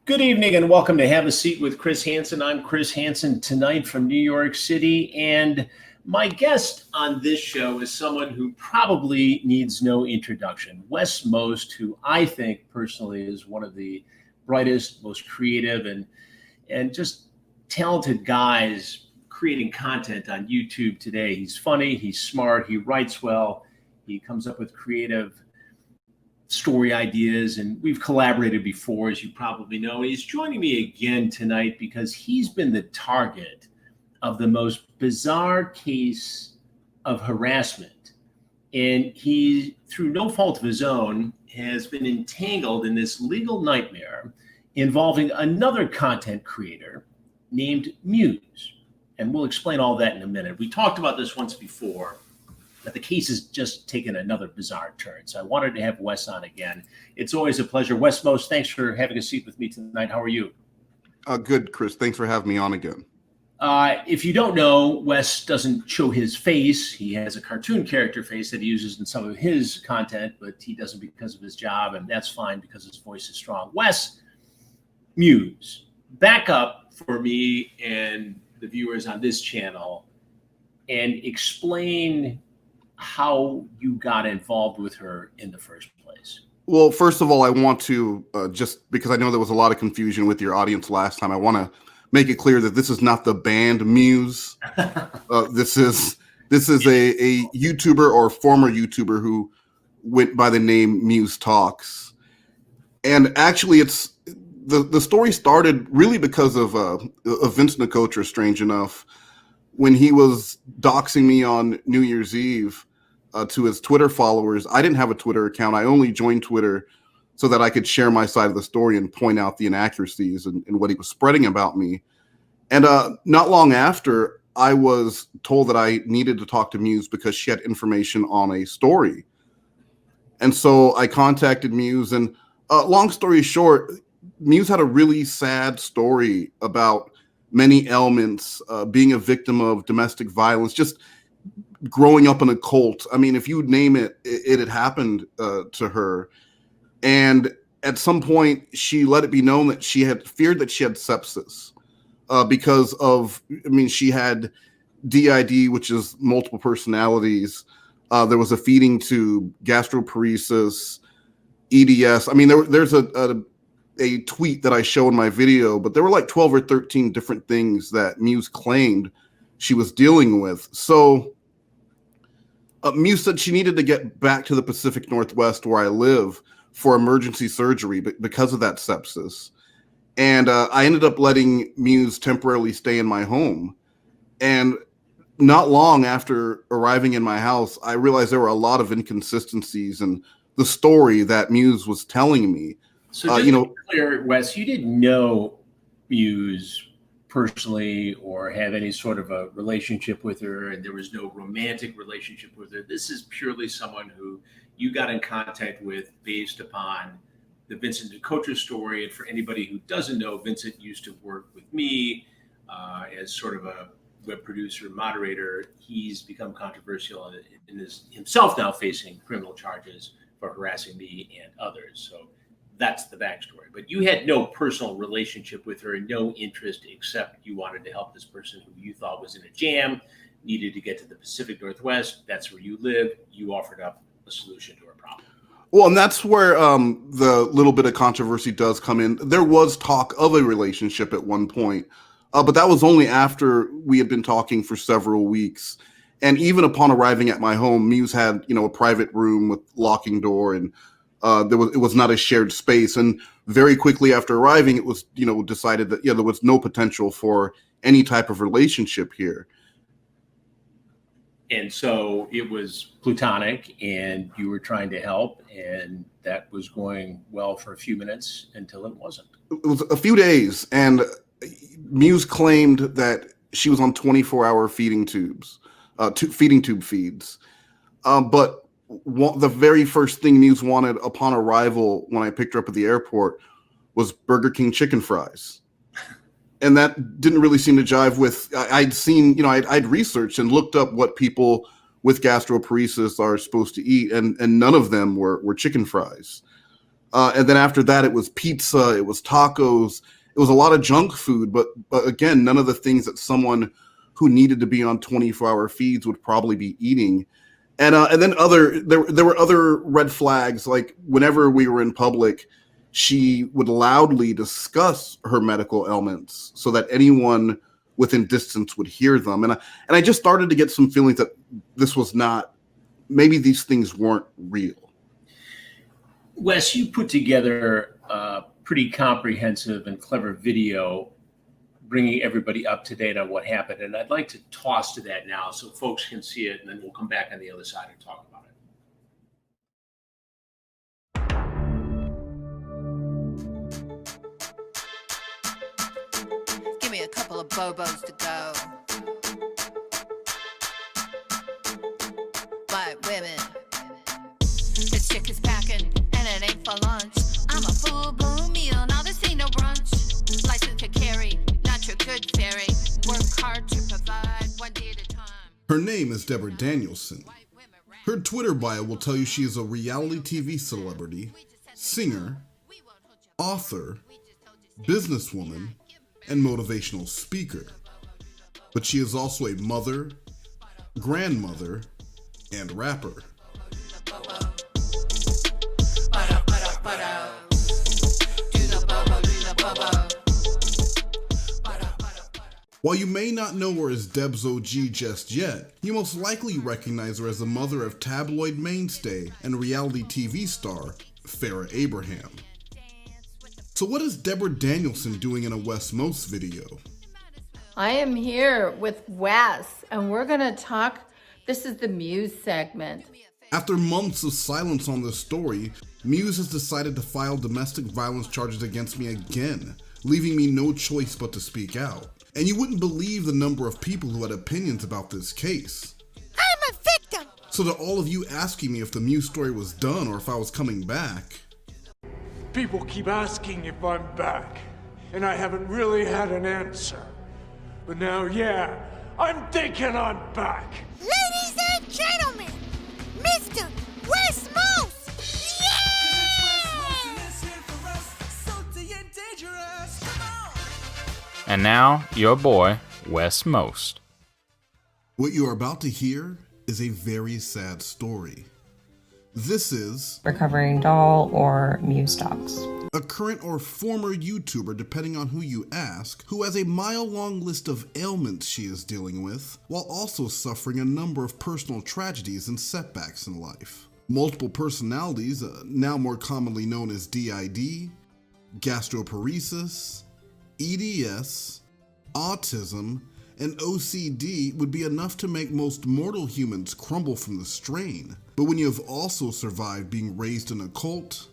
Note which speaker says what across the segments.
Speaker 1: Good evening and welcome to Have a Seat with Chris Hansen. I'm Chris Hansen tonight from New York City, and my guest on this show is someone who probably needs no introduction, Wes Moast, who I think personally is one of the brightest, most creative, and just talented guys creating content on YouTube today. He's funny, he's smart, he writes well, he comes up with creative story ideas, and we've collaborated before, as you probably know. He's joining me again tonight because he's been the target of the most bizarre case of harassment. And he, through no fault of his own, has been entangled in this legal nightmare involving another content creator named Muse. And we'll explain all that in a minute. We talked about this once before, but the case has just taken another bizarre turn. So I wanted to have Wes on again. It's always a pleasure. Wes Moast, thanks for having a seat with me tonight. How are you?
Speaker 2: Good, Chris. Thanks for having me on again.
Speaker 1: If you don't know, Wes doesn't show his face. He has a cartoon character face that he uses in some of his content, but he doesn't because of his job, and that's fine because his voice is strong. Wes, Muse, back up for me and the viewers on this channel and explain how you got involved with her in the first place.
Speaker 2: Well, first of all, I want to, just because I know there was a lot of confusion with your audience last time, I want to make it clear that this is not the band Muse. This is a YouTuber or former YouTuber who went by the name Muse Talks. And actually, it's the story started really because of Vince Nicotra, strange enough, when he was doxing me on New Year's Eve. To his Twitter followers. I didn't have a Twitter account. I only joined Twitter so that I could share my side of the story and point out the inaccuracies and what he was spreading about me. And not long after, I was told that I needed to talk to Muse because she had information on a story. And so I contacted Muse, and long story short, Muse had a really sad story about many ailments, being a victim of domestic violence, just growing up in a cult. I mean, if you would name it, it had happened to her. And at some point, she let it be known that she had feared that she had sepsis because of, she had DID, which is multiple personalities. There was a feeding tube, gastroparesis, EDS. I mean, there's a tweet that I show in my video, but there were like 12 or 13 different things that Muse claimed she was dealing with. So Muse said she needed to get back to the Pacific Northwest where I live for emergency surgery because of that sepsis. And I ended up letting Muse temporarily stay in my home. And not long after arriving in my house, I realized there were a lot of inconsistencies in the story that Muse was telling me.
Speaker 1: So just to be clear, Wes, you didn't know Muse personally or have any sort of a relationship with her, and there was no romantic relationship with her. This is purely someone who you got in contact with based upon the Vincent Nicotra story. And for anybody who doesn't know, Vincent used to work with me as sort of a web producer, moderator. He's become controversial and is himself now facing criminal charges for harassing me and others. So that's the backstory. But you had no personal relationship with her and no interest except you wanted to help this person who you thought was in a jam, needed to get to the Pacific Northwest. That's where you live. You offered up a solution to her problem.
Speaker 2: Well, and that's where the little bit of controversy does come in. There was talk of a relationship at one point, but that was only after we had been talking for several weeks. And even upon arriving at my home, Muse had, a private room with locking door, and it was not a shared space. And very quickly after arriving, it was, decided that, there was no potential for any type of relationship here.
Speaker 1: And so it was platonic and you were trying to help, and that was going well for a few minutes until it wasn't.
Speaker 2: It was a few days, and Muse claimed that she was on 24-hour feeding tubes, feeding tube feeds. But the very first thing Muse wanted upon arrival when I picked her up at the airport was Burger King chicken fries. And that didn't really seem to jive with, I'd seen, I'd researched and looked up what people with gastroparesis are supposed to eat, and none of them were chicken fries. And then after that, it was pizza, it was tacos, it was a lot of junk food. But again, none of the things that someone who needed to be on 24-hour feeds would probably be eating. And then there were other red flags, like whenever we were in public, she would loudly discuss her medical ailments so that anyone within distance would hear them. And I just started to get some feelings that this was not, maybe these things weren't real.
Speaker 1: Wes, you put together a pretty comprehensive and clever video bringing everybody up to date on what happened. And I'd like to toss to that now so folks can see it, and then we'll come back on the other side and talk about it.
Speaker 3: Give me a couple of bobos to go. White women. This chick is packing, and it ain't for lunch. I'm a full-blown meal, now this ain't no brunch. License to carry, not your good fairy. Work hard to provide, one day at a time.
Speaker 2: Her name is Deborah Danielson. Her Twitter bio will tell you she is a reality TV celebrity, singer, author, businesswoman, and motivational speaker. But she is also a mother, grandmother, and rapper. While you may not know her as Deb's OG just yet, you most likely recognize her as the mother of tabloid mainstay and reality TV star Farrah Abraham. So what is Deborah Danielson doing in a Wes Moast video?
Speaker 4: I am here with Wes, and we're gonna talk, this is the Muse segment.
Speaker 2: After months of silence on this story, Muse has decided to file domestic violence charges against me again, leaving me no choice but to speak out. And you wouldn't believe the number of people who had opinions about this case.
Speaker 3: I'm a victim!
Speaker 2: So to all of you asking me if the Muse story was done or if I was coming back,
Speaker 5: people keep asking if I'm back, and I haven't really had an answer. But now, yeah, I'm thinking I'm back.
Speaker 3: Ladies and gentlemen, Mr. Wes Moast!
Speaker 6: And now, your boy, Wes Moast.
Speaker 2: what you are about to hear is a very sad story. This is
Speaker 7: Recovering Doll or Muse Talks.
Speaker 2: a current or former YouTuber, depending on who you ask, who has a mile-long list of ailments she is dealing with, while also suffering a number of personal tragedies and setbacks in life. Multiple personalities, now more commonly known as DID, gastroparesis, EDS, autism, and OCD would be enough to make most mortal humans crumble from the strain. But when you have also survived being raised in a cult,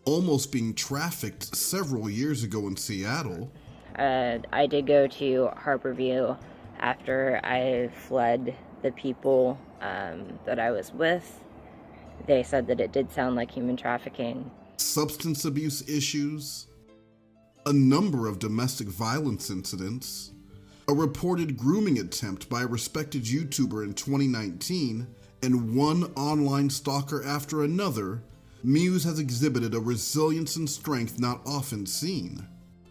Speaker 2: almost being trafficked several years ago in Seattle,
Speaker 7: I did go to Harborview after I fled the people that I was with. They said that it did sound like human trafficking.
Speaker 2: substance abuse issues, a number of domestic violence incidents, a reported grooming attempt by a respected YouTuber in 2019, and one online stalker after another, Muse has exhibited a resilience and strength not often seen.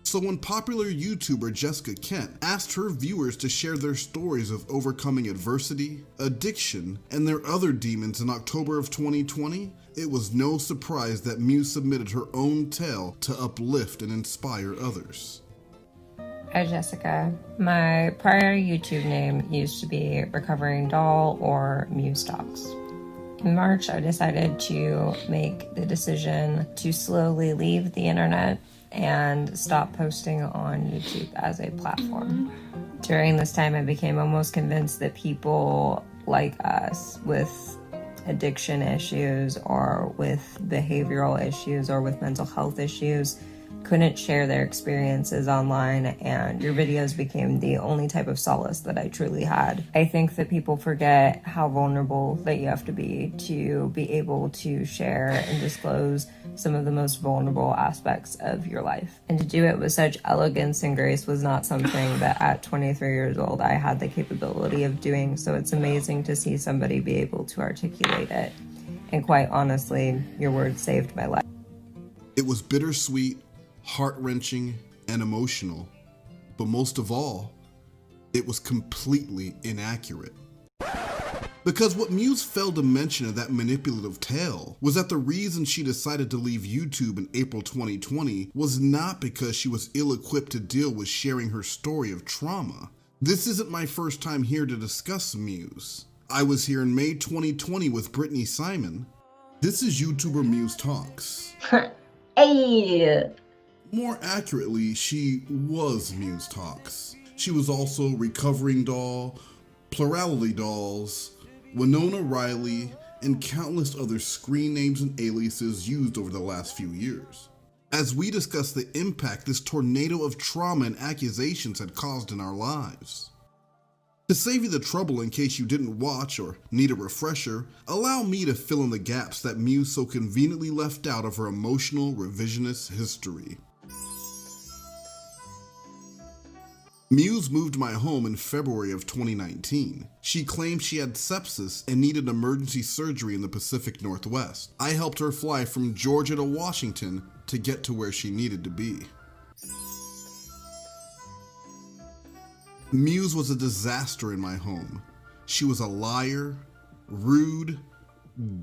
Speaker 2: So when popular YouTuber Jessica Kent asked her viewers to share their stories of overcoming adversity, addiction, and their other demons in October of 2020, it was no surprise that Muse submitted her own tale to uplift and inspire others.
Speaker 7: Hi Jessica. My prior YouTube name used to be Recovering Doll or Muse Talks. In March, I decided to make the decision to slowly leave the internet and stop posting on YouTube as a platform. During this time, I became almost convinced that people like us with addiction issues or with behavioral issues or with mental health issues couldn't share their experiences online, and your videos became the only type of solace that I truly had. I think that people forget how vulnerable that you have to be able to share and disclose some of the most vulnerable aspects of your life. And to do it with such elegance and grace was not something that at 23 years old I had the capability of doing, so it's amazing to see somebody be able to articulate it. And quite honestly, your words saved my life.
Speaker 2: It was bittersweet, heart-wrenching, and emotional, but most of all, it was completely inaccurate. Because what Muse failed to mention in that manipulative tale was that the reason she decided to leave YouTube in April 2020 was not because she was ill-equipped to deal with sharing her story of trauma. This isn't my first time here to discuss Muse. I was here in May 2020 with Brittany Simon. This is YouTuber Muse Talks.
Speaker 8: Hey!
Speaker 2: More accurately, she was Muse Talks. She was also Recovering Doll, Plurality Dolls, Winona Riley, and countless other screen names and aliases used over the last few years. As we discuss the impact this tornado of trauma and accusations had caused in our lives. To save you the trouble in case you didn't watch or need a refresher, allow me to fill in the gaps that Muse so conveniently left out of her emotional revisionist history. Muse moved my home in February of 2019. She claimed she had sepsis and needed emergency surgery in the Pacific Northwest. I helped her fly from Georgia to Washington to get to where she needed to be. Muse was a disaster in my home. She was a liar, rude,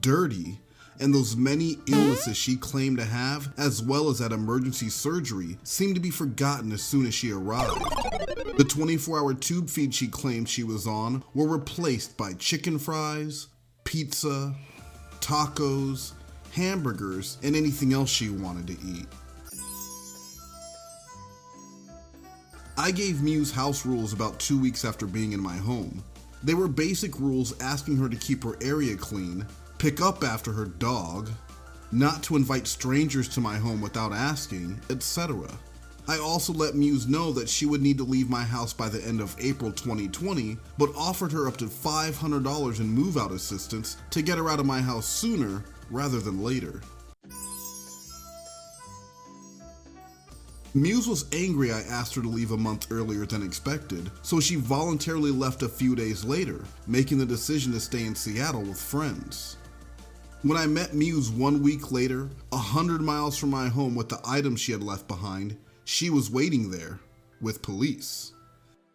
Speaker 2: dirty, and those many illnesses she claimed to have, as well as that emergency surgery, seemed to be forgotten as soon as she arrived. The 24-hour tube feed she claimed she was on were replaced by chicken fries, pizza, tacos, hamburgers, and anything else she wanted to eat. I gave Muse house rules about 2 weeks after being in my home. They were basic rules asking her to keep her area clean, pick up after her dog, not to invite strangers to my home without asking, etc. I also let Muse know that she would need to leave my house by the end of April 2020, but offered her up to $500 in move-out assistance to get her out of my house sooner rather than later. Muse was angry I asked her to leave a month earlier than expected, so she voluntarily left a few days later, making the decision to stay in Seattle with friends. When I met Muse 1 week later, 100 miles from my home with the items she had left behind, she was waiting there, with police.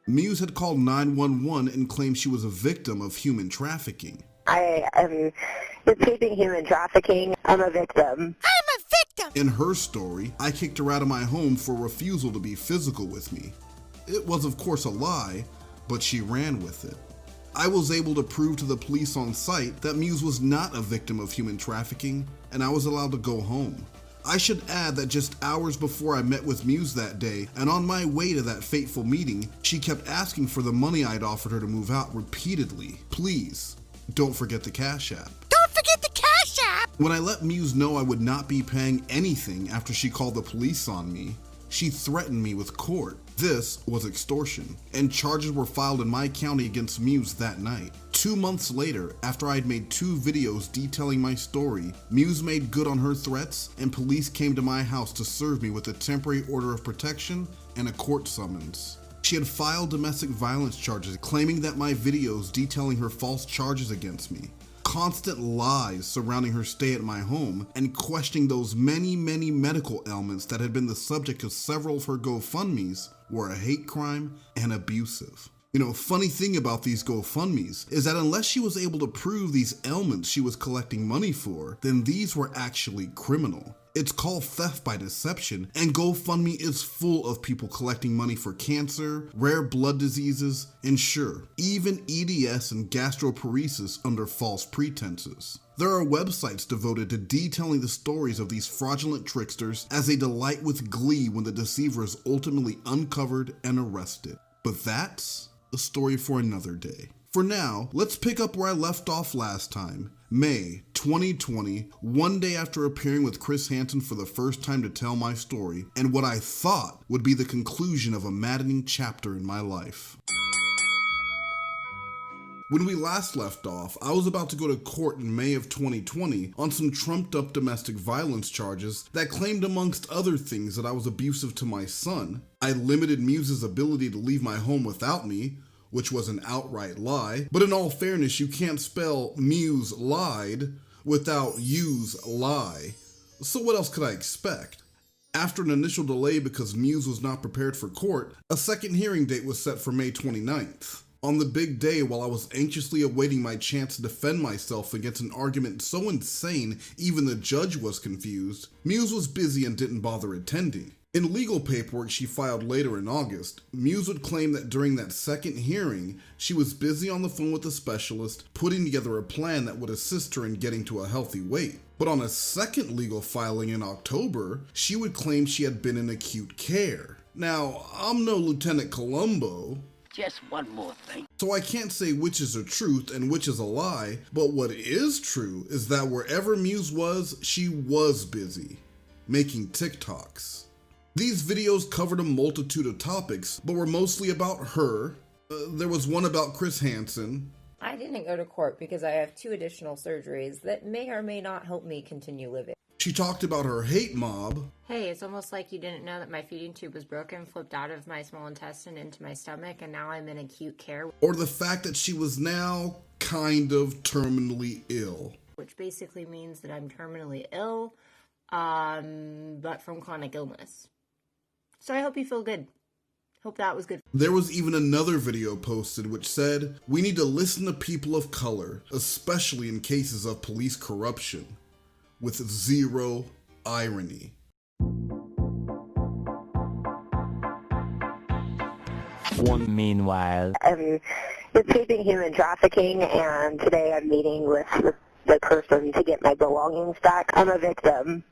Speaker 2: Muse had called 911 and claimed she was a victim of human trafficking.
Speaker 8: I am escaping human trafficking. I'm a victim.
Speaker 2: In her story, I kicked her out of my home for refusal to be physical with me. It was of course a lie, but she ran with it. I was able to prove to the police on site that Muse was not a victim of human trafficking, and I was allowed to go home. I should add that just hours before I met with Muse that day, and on my way to that fateful meeting, she kept asking for the money I'd offered her to move out repeatedly. Please, don't forget the Cash App. When I let Muse know I would not be paying anything after she called the police on me, she threatened me with court. This was extortion, and charges were filed in my county against Muse that night. 2 months later, after I had made 2 videos detailing my story, Muse made good on her threats, and police came to my house to serve me with a temporary order of protection and a court summons. She had filed domestic violence charges, claiming that my videos detailing her false charges against me, constant lies surrounding her stay at my home, and questioning those many medical ailments that had been the subject of several of her GoFundMes were a hate crime and abusive. You know, funny thing about these GoFundMes is that unless she was able to prove these ailments she was collecting money for, then these were actually criminal. It's called theft by deception, and GoFundMe is full of people collecting money for cancer, rare blood diseases, and sure, even EDS and gastroparesis under false pretenses. There are websites devoted to detailing the stories of these fraudulent tricksters as they delight with glee when the deceiver is ultimately uncovered and arrested. But that's a story for another day. For now, let's pick up where I left off last time, May 2020, one day after appearing with Chris Hansen for the first time to tell my story, and what I thought would be the conclusion of a maddening chapter in my life. When we last left off, I was about to go to court in May of 2020 on some trumped up domestic violence charges that claimed amongst other things that I was abusive to my son. I limited Muse's ability to leave my home without me, which was an outright lie, but in all fairness, you can't spell Muse lied without use lie, So what else could I expect? After an initial delay because Muse was not prepared for court, a second hearing date was set for May 29th. On the big day, while I was anxiously awaiting my chance to defend myself against an argument so insane even the judge was confused, Muse was busy and didn't bother attending. In legal paperwork she filed later in August, Muse would claim that during that second hearing, she was busy on the phone with a specialist putting together a plan that would assist her in getting to a healthy weight. But on a second legal filing in October, she would claim she had been in acute care. Now, I'm no Lieutenant Columbo,
Speaker 9: just one more thing.
Speaker 2: so I can't say which is a truth and which is a lie, but what is true is that wherever Muse was, she was busy, making TikToks. These videos covered a multitude of topics, but were mostly about her. There was one about Chris Hansen.
Speaker 7: I didn't go to court because I have 2 additional surgeries that may or may not help me continue living.
Speaker 2: She talked about her hate mob.
Speaker 7: Hey, it's almost like you didn't know that my feeding tube was broken, flipped out of my small intestine into my stomach, and now I'm in acute care.
Speaker 2: Or the fact that she was now kind of terminally ill.
Speaker 7: Which basically means that I'm terminally ill, but from chronic illness. So I hope you feel good. Hope that was good.
Speaker 2: There was even another video posted which said, "We need to listen to people of color, especially in cases of police corruption," with zero irony.
Speaker 9: Meanwhile,
Speaker 8: escaping human trafficking, and today I'm meeting with the person to get my belongings back. I'm a victim.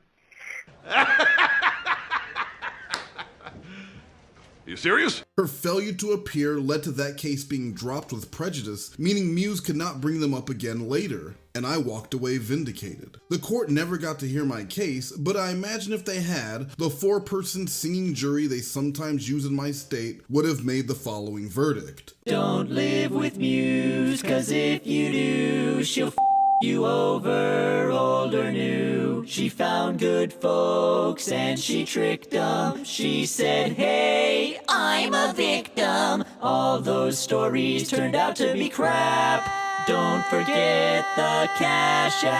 Speaker 10: You serious?
Speaker 2: Her failure to appear led to that case being dropped with prejudice, meaning Muse could not bring them up again later, and I walked away vindicated. The court never got to hear my case, but I imagine if they had, the 4-person singing jury they sometimes use in my state would have made the following verdict.
Speaker 11: Don't live with Muse, 'cause if you do, she'll you over, old or new. She found good folks and she tricked them. She said, hey, I'm a victim. All those stories turned out to be crap. Don't forget the Cash App.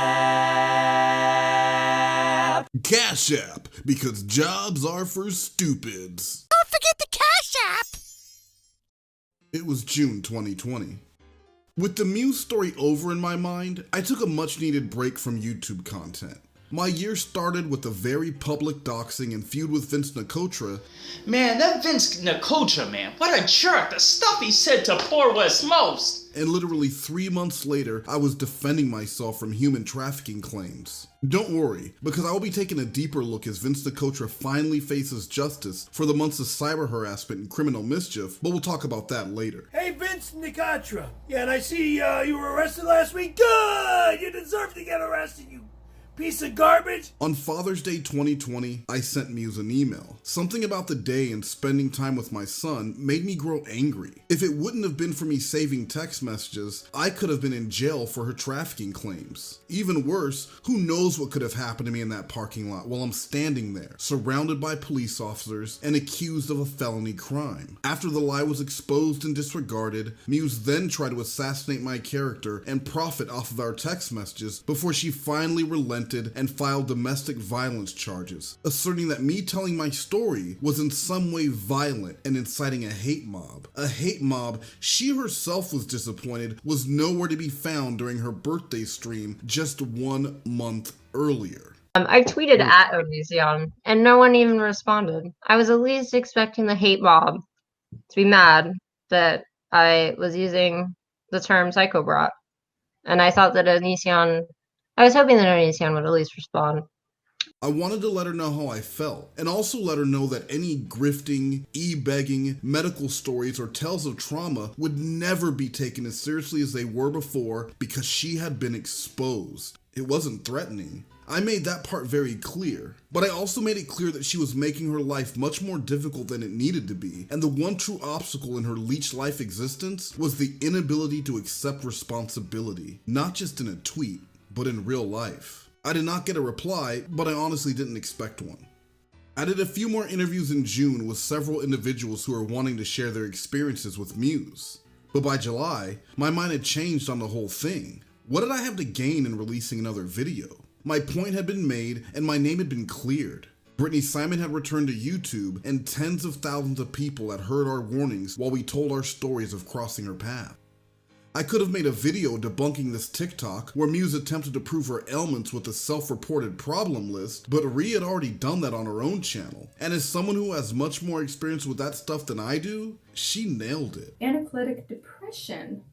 Speaker 2: Cash App, because jobs are for stupids.
Speaker 3: Don't forget the Cash App.
Speaker 2: It was June 2020. With the Muse story over in my mind, I took a much needed break from YouTube content. My year started with a very public doxing and feud with Vince Nicotra.
Speaker 12: Man, that Vince Nicotra, man, what a jerk. The stuff he said to poor Wes Moast.
Speaker 2: And literally 3 months later, I was defending myself from human trafficking claims. Don't worry, because I will be taking a deeper look as Vince Nicotra finally faces justice for the months of cyber harassment and criminal mischief, but we'll talk about that later.
Speaker 13: Hey, Vince Nicotra. Yeah, and I see you were arrested last week. Good! You deserve to get arrested, you piece of garbage.
Speaker 2: On Father's Day 2020, I sent Muse an email. Something about the day and spending time with my son made me grow angry. If it wouldn't have been for me saving text messages, I could have been in jail for her trafficking claims. Even worse, who knows what could have happened to me in that parking lot while I'm standing there, surrounded by police officers and accused of a felony crime. After the lie was exposed and disregarded, Muse then tried to assassinate my character and profit off of our text messages before she finally relented and filed domestic violence charges, asserting that me telling my story was in some way violent and inciting a hate mob. A hate mob she herself was disappointed was nowhere to be found during her birthday stream just 1 month earlier.
Speaker 7: I tweeted at Onision, and no one even responded. I was at least expecting the hate mob to be mad that I was using the term psychobrat, and I thought that I was hoping that Onision would at least respond.
Speaker 2: I wanted to let her know how I felt, and also let her know that any grifting, e-begging, medical stories or tales of trauma would never be taken as seriously as they were before because she had been exposed. It wasn't threatening. I made that part very clear, but I also made it clear that she was making her life much more difficult than it needed to be, and the one true obstacle in her leech life existence was the inability to accept responsibility, not just in a tweet, but in real life. I did not get a reply, but I honestly didn't expect one. I did a few more interviews in June with several individuals who were wanting to share their experiences with Muse. But by July, my mind had changed on the whole thing. What did I have to gain in releasing another video? My point had been made and my name had been cleared. Brittany Simon had returned to YouTube, and tens of thousands of people had heard our warnings while we told our stories of crossing her path. I could have made a video debunking this TikTok where Muse attempted to prove her ailments with a self-reported problem list, but Rhea had already done that on her own channel. And as someone who has much more experience with that stuff than I do, she nailed it.
Speaker 9: Anaclitic depression.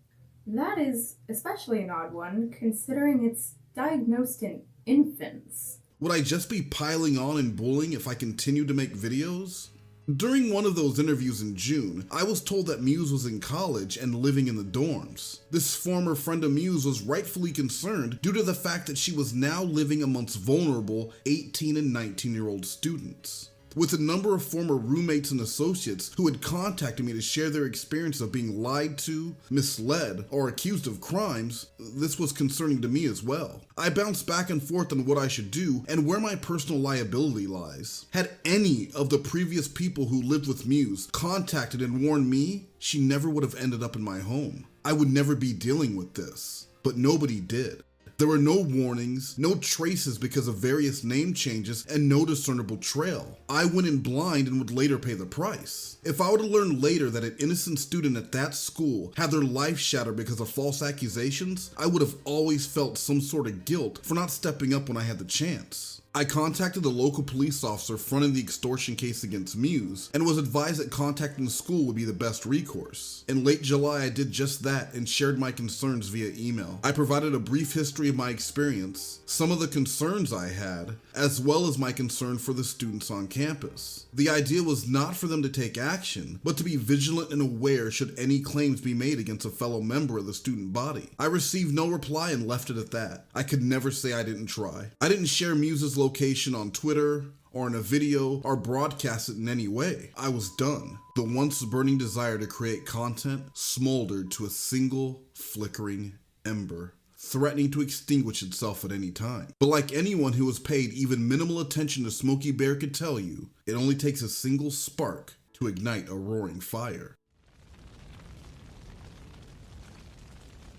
Speaker 9: That is especially an odd one, considering it's diagnosed in infants.
Speaker 2: Would I just be piling on and bullying if I continued to make videos? During one of those interviews in June, I was told that Muse was in college and living in the dorms. This former friend of Muse was rightfully concerned due to the fact that she was now living amongst vulnerable 18 and 19-year-old students. With a number of former roommates and associates who had contacted me to share their experience of being lied to, misled, or accused of crimes, this was concerning to me as well. I bounced back and forth on what I should do and where my personal liability lies. Had any of the previous people who lived with Muse contacted and warned me, she never would have ended up in my home. I would never be dealing with this, but nobody did. There were no warnings, no traces because of various name changes, and no discernible trail. I went in blind and would later pay the price. If I were to learn later that an innocent student at that school had their life shattered because of false accusations, I would have always felt some sort of guilt for not stepping up when I had the chance. I contacted the local police officer fronting the extortion case against Muse and was advised that contacting the school would be the best recourse. In late July, I did just that and shared my concerns via email. I provided a brief history of my experience, some of the concerns I had, as well as my concern for the students on campus. The idea was not for them to take action, but to be vigilant and aware should any claims be made against a fellow member of the student body. I received no reply and left it at that. I could never say I didn't try. I didn't share Muse's location on Twitter or in a video or broadcast it in any way. I was done. The once burning desire to create content smoldered to a single flickering ember, threatening to extinguish itself at any time. But like anyone who has paid even minimal attention to Smokey Bear could tell you, it only takes a single spark to ignite a roaring fire.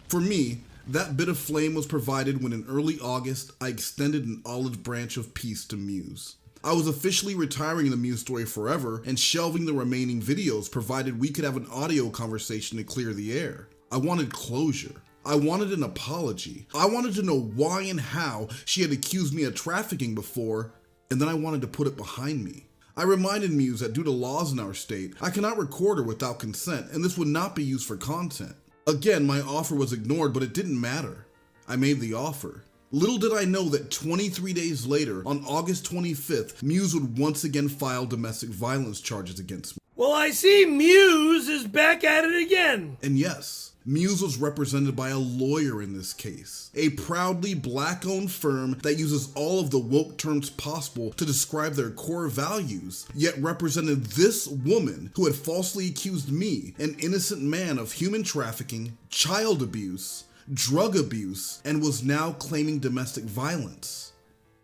Speaker 2: For me, that bit of flame was provided when in early August, I extended an olive branch of peace to Muse. I was officially retiring the Muse story forever and shelving the remaining videos provided we could have an audio conversation to clear the air. I wanted closure. I wanted an apology. I wanted to know why and how she had accused me of trafficking before, and then I wanted to put it behind me. I reminded Muse that due to laws in our state, I cannot record her without consent, and this would not be used for content. Again, my offer was ignored, but it didn't matter. I made the offer. Little did I know that 23 days later, on August 25th, Muse would once again file domestic violence charges against me.
Speaker 13: Well, I see Muse is back at it again.
Speaker 2: And yes, Muse was represented by a lawyer in this case, a proudly black-owned firm that uses all of the woke terms possible to describe their core values, yet represented this woman who had falsely accused me, an innocent man, of human trafficking, child abuse, drug abuse, and was now claiming domestic violence.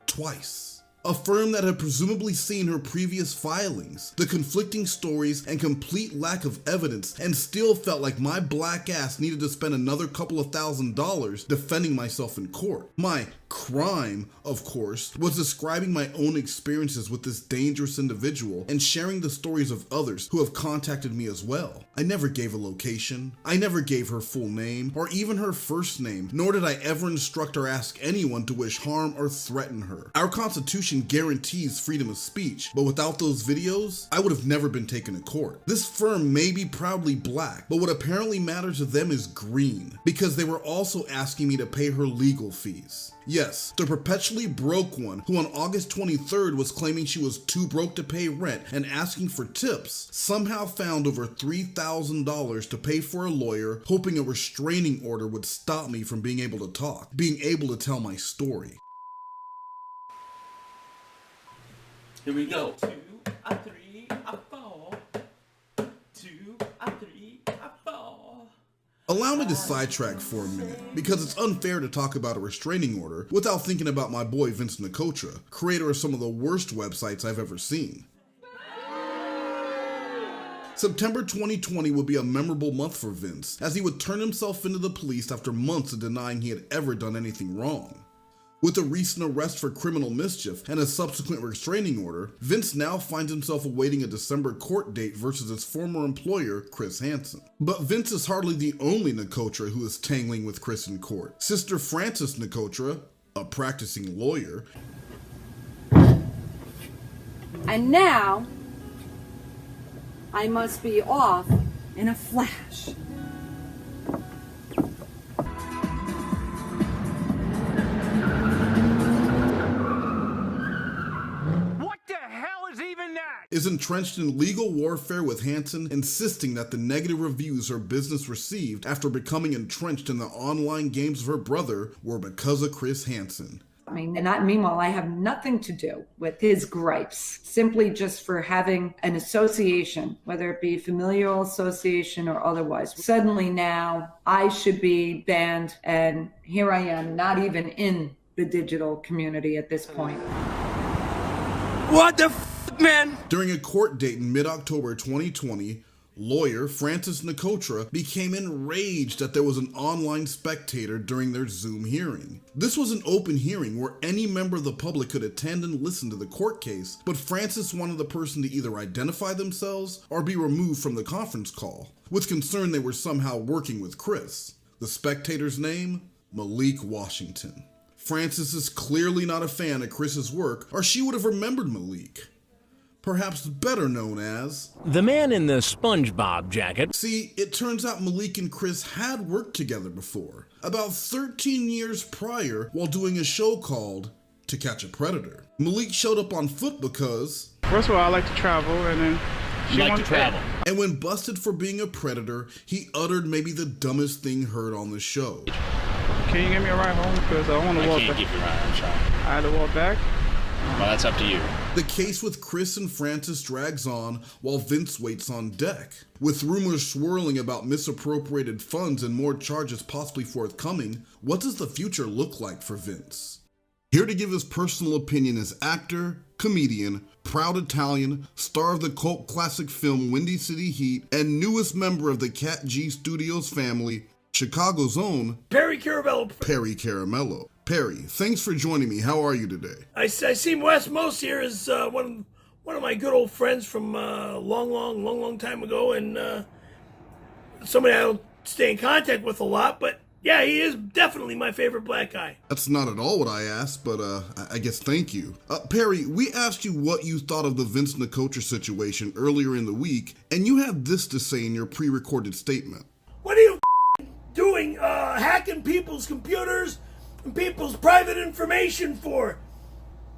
Speaker 2: Twice. A firm that had presumably seen her previous filings, the conflicting stories, and complete lack of evidence, and still felt like my black ass needed to spend another couple of $1,000s defending myself in court. My crime, of course, was describing my own experiences with this dangerous individual and sharing the stories of others who have contacted me as well. I never gave a location, I never gave her full name, or even her first name, nor did I ever instruct or ask anyone to wish harm or threaten her. Our Constitution guarantees freedom of speech, but without those videos, I would have never been taken to court. This firm may be proudly black, but what apparently matters to them is green, because they were also asking me to pay her legal fees. Yes, the perpetually broke one who on August 23rd was claiming she was too broke to pay rent and asking for tips, somehow found over $3,000 to pay for a lawyer, hoping a restraining order would stop me from being able to talk, being able to tell my story.
Speaker 11: Here we go. 2, 3, 4. 2, 3, 4.
Speaker 2: Allow me to sidetrack for a minute, because it's unfair to talk about a restraining order without thinking about my boy Vince Nicotra, creator of some of the worst websites I've ever seen. September 2020 would be a memorable month for Vince, as he would turn himself into the police after months of denying he had ever done anything wrong. With a recent arrest for criminal mischief and a subsequent restraining order, Vince now finds himself awaiting a December court date versus his former employer, Chris Hansen. But Vince is hardly the only Nicotra who is tangling with Chris in court. Sister Frances Nicotra, a practicing lawyer,
Speaker 10: and now I must be off in a flash.
Speaker 2: is entrenched in legal warfare with Hansen, insisting that the negative reviews her business received after becoming entrenched in the online games of her brother were because of Chris Hansen.
Speaker 10: I mean, and meanwhile, I have nothing to do with his gripes, simply just for having an association, whether it be familial association or otherwise. Suddenly now I should be banned, and here I am, not even in the digital community at this point.
Speaker 13: What the man?
Speaker 2: During a court date in mid-October 2020, lawyer Frances Nicotra became enraged that there was an online spectator during their Zoom hearing. This was an open hearing where any member of the public could attend and listen to the court case, but Frances wanted the person to either identify themselves or be removed from the conference call, with concern they were somehow working with Chris. The spectator's name? Malik Washington. Frances is clearly not a fan of Chris's work, or she would have remembered Malik. Perhaps better known as
Speaker 1: the man in the SpongeBob jacket.
Speaker 2: See, it turns out Malik and Chris had worked together before, about 13 years prior while doing a show called To Catch a Predator. Malik showed up on foot because...
Speaker 14: First of all, I like to travel, and then she
Speaker 1: like to travel.
Speaker 2: And when busted for being a predator, he uttered maybe the dumbest thing heard on the show.
Speaker 14: Can you give me a ride home? Because I want to walk back.
Speaker 1: I can't give you a ride, I'm sorry.
Speaker 14: I had to walk back?
Speaker 1: Well, that's up to you.
Speaker 2: The case with Chris and Frances drags on while Vince waits on deck. With rumors swirling about misappropriated funds and more charges possibly forthcoming, what does the future look like for Vince? Here to give his personal opinion is actor, comedian, proud Italian, star of the cult classic film Windy City Heat, and newest member of the Cat G Studios family, Chicago's own
Speaker 13: Perry Caramello.
Speaker 2: Perry Caramello. Perry, thanks for joining me. How are you today?
Speaker 13: I see Wes Moast here is one of my good old friends from a long time ago, and somebody I don't stay in contact with a lot, but yeah, he is definitely my favorite black guy.
Speaker 2: That's not at all what I asked, but I guess thank you. Perry, we asked you what you thought of the Vince Nicotra situation earlier in the week, and you had this to say in your pre-recorded statement.
Speaker 13: What are you doing, hacking people's computers and people's private information for?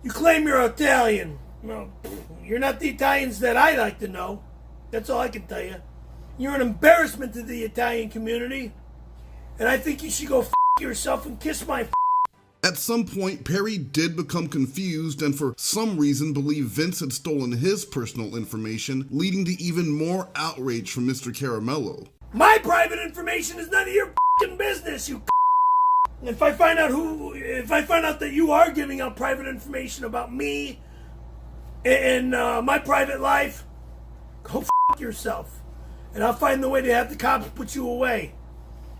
Speaker 13: You claim you're Italian. No, you're not the Italians that I like to know. That's all I can tell you. You're an embarrassment to the Italian community, and I think you should go yourself and kiss my.
Speaker 2: At some point, Perry did become confused and for some reason believed Vince had stolen his personal information, leading to even more outrage from Mr. Caramello.
Speaker 13: My private information is none of your business, you. If I find out that you are giving out private information about me and my private life, go yourself. And I'll find the way to have the cops put you away.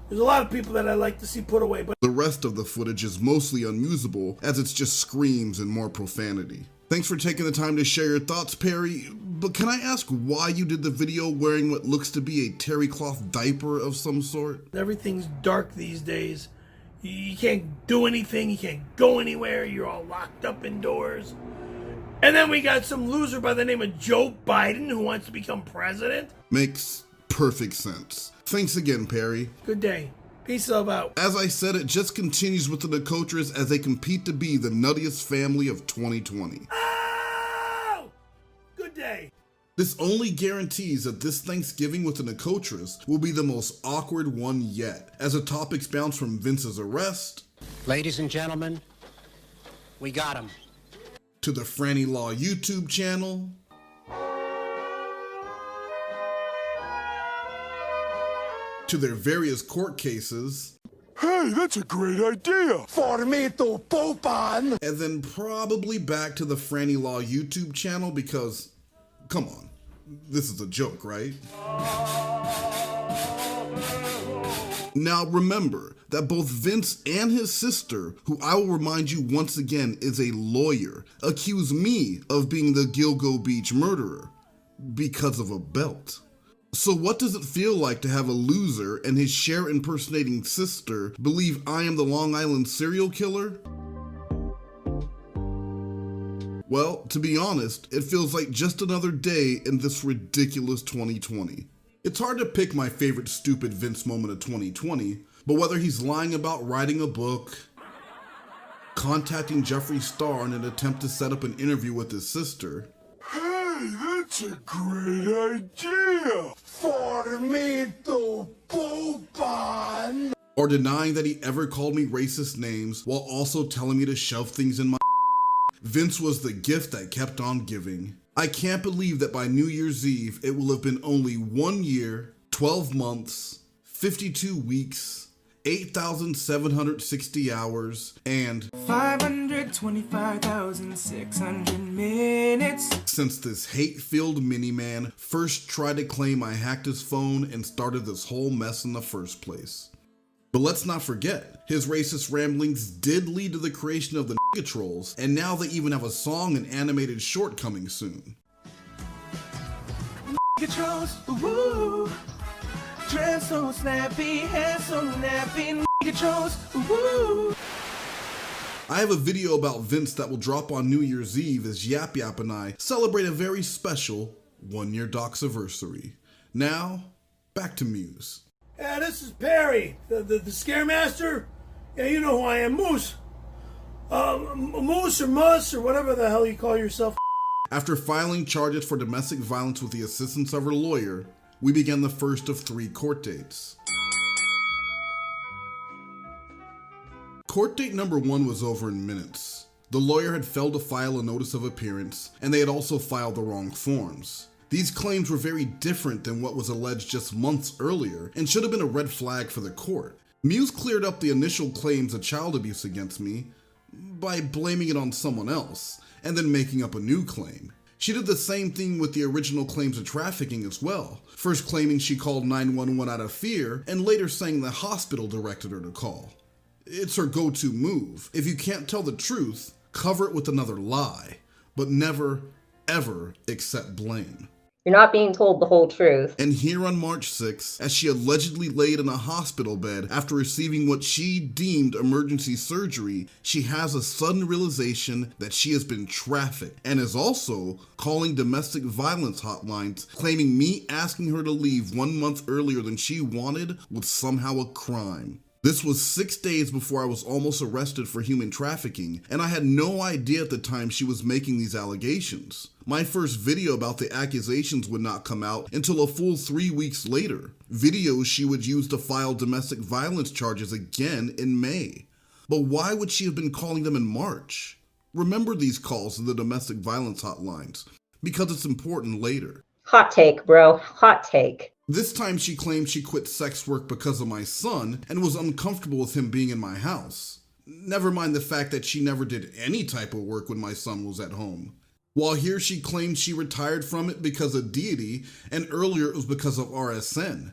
Speaker 13: There's a lot of people that I like to see put away, but
Speaker 2: the rest of the footage is mostly unusable as it's just screams and more profanity. Thanks for taking the time to share your thoughts, Perry, but can I ask why you did the video wearing what looks to be a terry cloth diaper of some sort?
Speaker 13: Everything's dark these days. You can't do anything, you can't go anywhere, you're all locked up indoors. And then we got some loser by the name of Joe Biden who wants to become president.
Speaker 2: Makes perfect sense. Thanks again, Perry.
Speaker 13: Good day. Peace love out.
Speaker 2: As I said, it just continues with the Nicotras as they compete to be the nuttiest family of 2020.
Speaker 13: Oh! Good day.
Speaker 2: This only guarantees that this Thanksgiving with the Nicotras will be the most awkward one yet, as the topics bounce from Vince's arrest,
Speaker 15: ladies and gentlemen, we got him,
Speaker 2: to the Franny Law YouTube channel, to their various court cases.
Speaker 5: Hey, that's a great idea!
Speaker 15: For me to poop on!
Speaker 2: And then probably back to the Franny Law YouTube channel because, come on, this is a joke, right? Now remember that both Vince and his sister, who I will remind you once again is a lawyer, accuse me of being the Gilgo Beach murderer because of a belt. So what does it feel like to have a loser and his Cher impersonating sister believe I am the Long Island serial killer? Well, to be honest, it feels like just another day in this ridiculous 2020. It's hard to pick my favorite stupid Vince moment of 2020, but whether he's lying about writing a book, contacting Jeffree Star in an attempt to set up an interview with his sister,
Speaker 5: Hey, that's a great idea! Formito Pupan!
Speaker 2: or denying that he ever called me racist names while also telling me to shove things in my Vince was the gift that kept on giving. I can't believe that by New Year's Eve, it will have been only 1 year, 12 months, 52 weeks, 8,760 hours, and
Speaker 16: 525,600 minutes
Speaker 2: since this hate-filled miniman first tried to claim I hacked his phone and started this whole mess in the first place. But let's not forget, his racist ramblings did lead to the creation of the nigga trolls, and now they even have a song and animated short coming soon.
Speaker 16: nigga trolls, woo. Dress so snappy, hair so nappy, nigga trolls, woo.
Speaker 2: I have a video about Vince that will drop on New Year's Eve as Yap Yap and I celebrate a very special 1-year doxiversary. Now, back to Muse.
Speaker 13: Yeah, this is Perry, the Scaremaster. Yeah, you know who I am, Moose. Moose or Muss or whatever the hell you call yourself.
Speaker 2: After filing charges for domestic violence with the assistance of her lawyer, we began the first of 3 court dates. Court date number 1 was over in minutes. The lawyer had failed to file a notice of appearance, and they had also filed the wrong forms. These claims were very different than what was alleged just months earlier and should have been a red flag for the court. Muse cleared up the initial claims of child abuse against me by blaming it on someone else and then making up a new claim. She did the same thing with the original claims of trafficking as well, first claiming she called 911 out of fear and later saying the hospital directed her to call. It's her go-to move. If you can't tell the truth, cover it with another lie, but never, ever accept blame.
Speaker 7: You're not being told the whole truth.
Speaker 2: And here on March 6th, as she allegedly laid in a hospital bed after receiving what she deemed emergency surgery, she has a sudden realization that she has been trafficked and is also calling domestic violence hotlines, claiming me asking her to leave 1 month earlier than she wanted was somehow a crime. This was 6 days before I was almost arrested for human trafficking, and I had no idea at the time she was making these allegations. My first video about the accusations would not come out until a full 3 weeks later, videos she would use to file domestic violence charges again in May. But why would she have been calling them in March? Remember these calls to the domestic violence hotlines, because it's important later.
Speaker 7: Hot take, bro. Hot take.
Speaker 2: This time she claimed she quit sex work because of my son and was uncomfortable with him being in my house. Never mind the fact that she never did any type of work when my son was at home. While here she claimed she retired from it because of deity, and earlier it was because of RSN.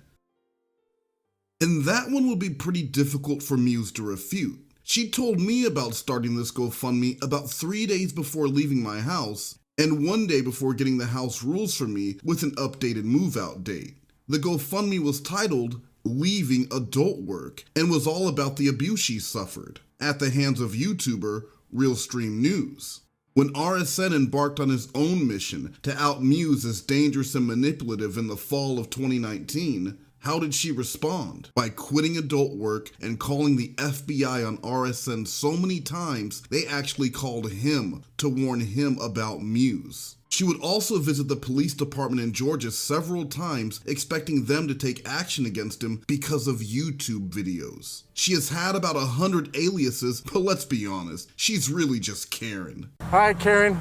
Speaker 2: And that one would be pretty difficult for Muse to refute. She told me about starting this GoFundMe about 3 days before leaving my house, and 1 day before getting the house rules for me with an updated move-out date. The GoFundMe was titled Leaving Adult Work and was all about the abuse she suffered at the hands of YouTuber Realstream News. When RSN embarked on his own mission to out Muse as dangerous and manipulative in the fall of 2019, how did she respond? By quitting adult work and calling the FBI on RSN so many times they actually called him to warn him about Muse. She would also visit the police department in Georgia several times, expecting them to take action against him because of YouTube videos. She has had about 100 aliases, but let's be honest, she's really just Karen.
Speaker 16: Hi, Karen.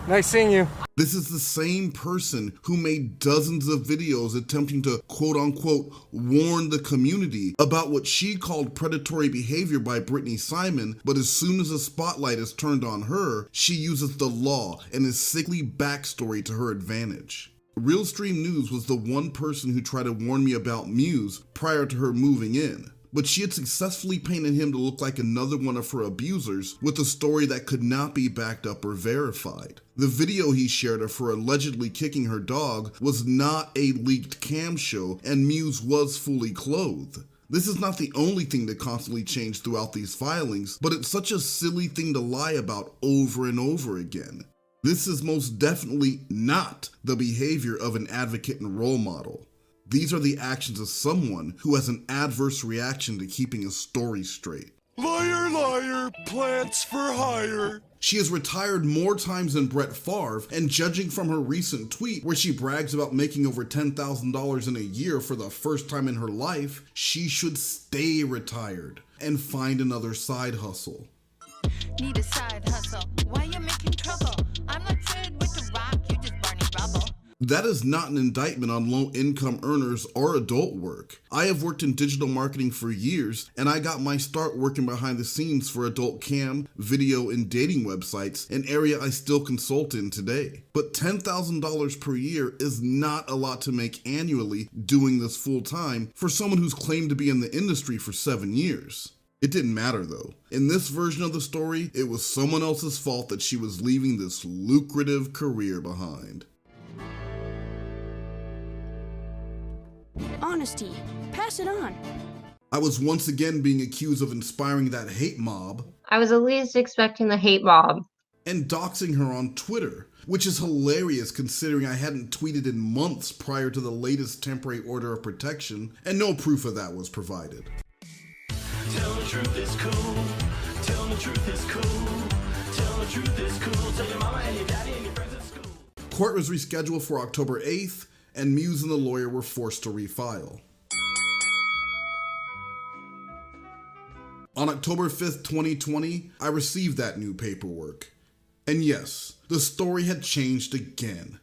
Speaker 16: Nice seeing you.
Speaker 2: This is the same person who made dozens of videos attempting to quote-unquote warn the community about what she called predatory behavior by Brittany Simon, but as soon as the spotlight is turned on her, she uses the law and his sickly backstory to her advantage. Realstream News was the one person who tried to warn me about Muse prior to her moving in, but she had successfully painted him to look like another one of her abusers with a story that could not be backed up or verified. The video he shared of her allegedly kicking her dog was not a leaked cam show, and Muse was fully clothed. This is not the only thing that constantly changed throughout these filings, but it's such a silly thing to lie about over and over again. This is most definitely not the behavior of an advocate and role model. These are the actions of someone who has an adverse reaction to keeping a story straight.
Speaker 16: Liar, liar, plants for hire.
Speaker 2: She has retired more times than Brett Favre, and judging from her recent tweet where she brags about making over $10,000 in a year for the first time in her life, she should stay retired and find another side hustle.
Speaker 3: Need a side hustle. Why you making trouble? I'm not Fred with the rock, you just burning rubble.
Speaker 2: That is not an indictment on low-income earners or adult work. I have worked in digital marketing for years, and I got my start working behind the scenes for adult cam, video, and dating websites, an area I still consult in today. But $10,000 per year is not a lot to make annually doing this full-time for someone who's claimed to be in the industry for 7 years. It didn't matter though. In this version of the story, it was someone else's fault that she was leaving this lucrative career behind.
Speaker 17: Honesty. Pass it on.
Speaker 2: I was once again being accused of inspiring that hate mob.
Speaker 7: I was at least expecting the hate mob.
Speaker 2: And doxing her on Twitter, which is hilarious considering I hadn't tweeted in months prior to the latest temporary order of protection, and no proof of that was provided.
Speaker 16: Tell the truth is cool. Tell the truth is cool. Tell the truth is cool. Tell your mama and your daddy and your friends at school.
Speaker 2: Court was rescheduled for October 8th, and Muse and the lawyer were forced to refile. On October 5th, 2020, I received that new paperwork. And yes, the story had changed again.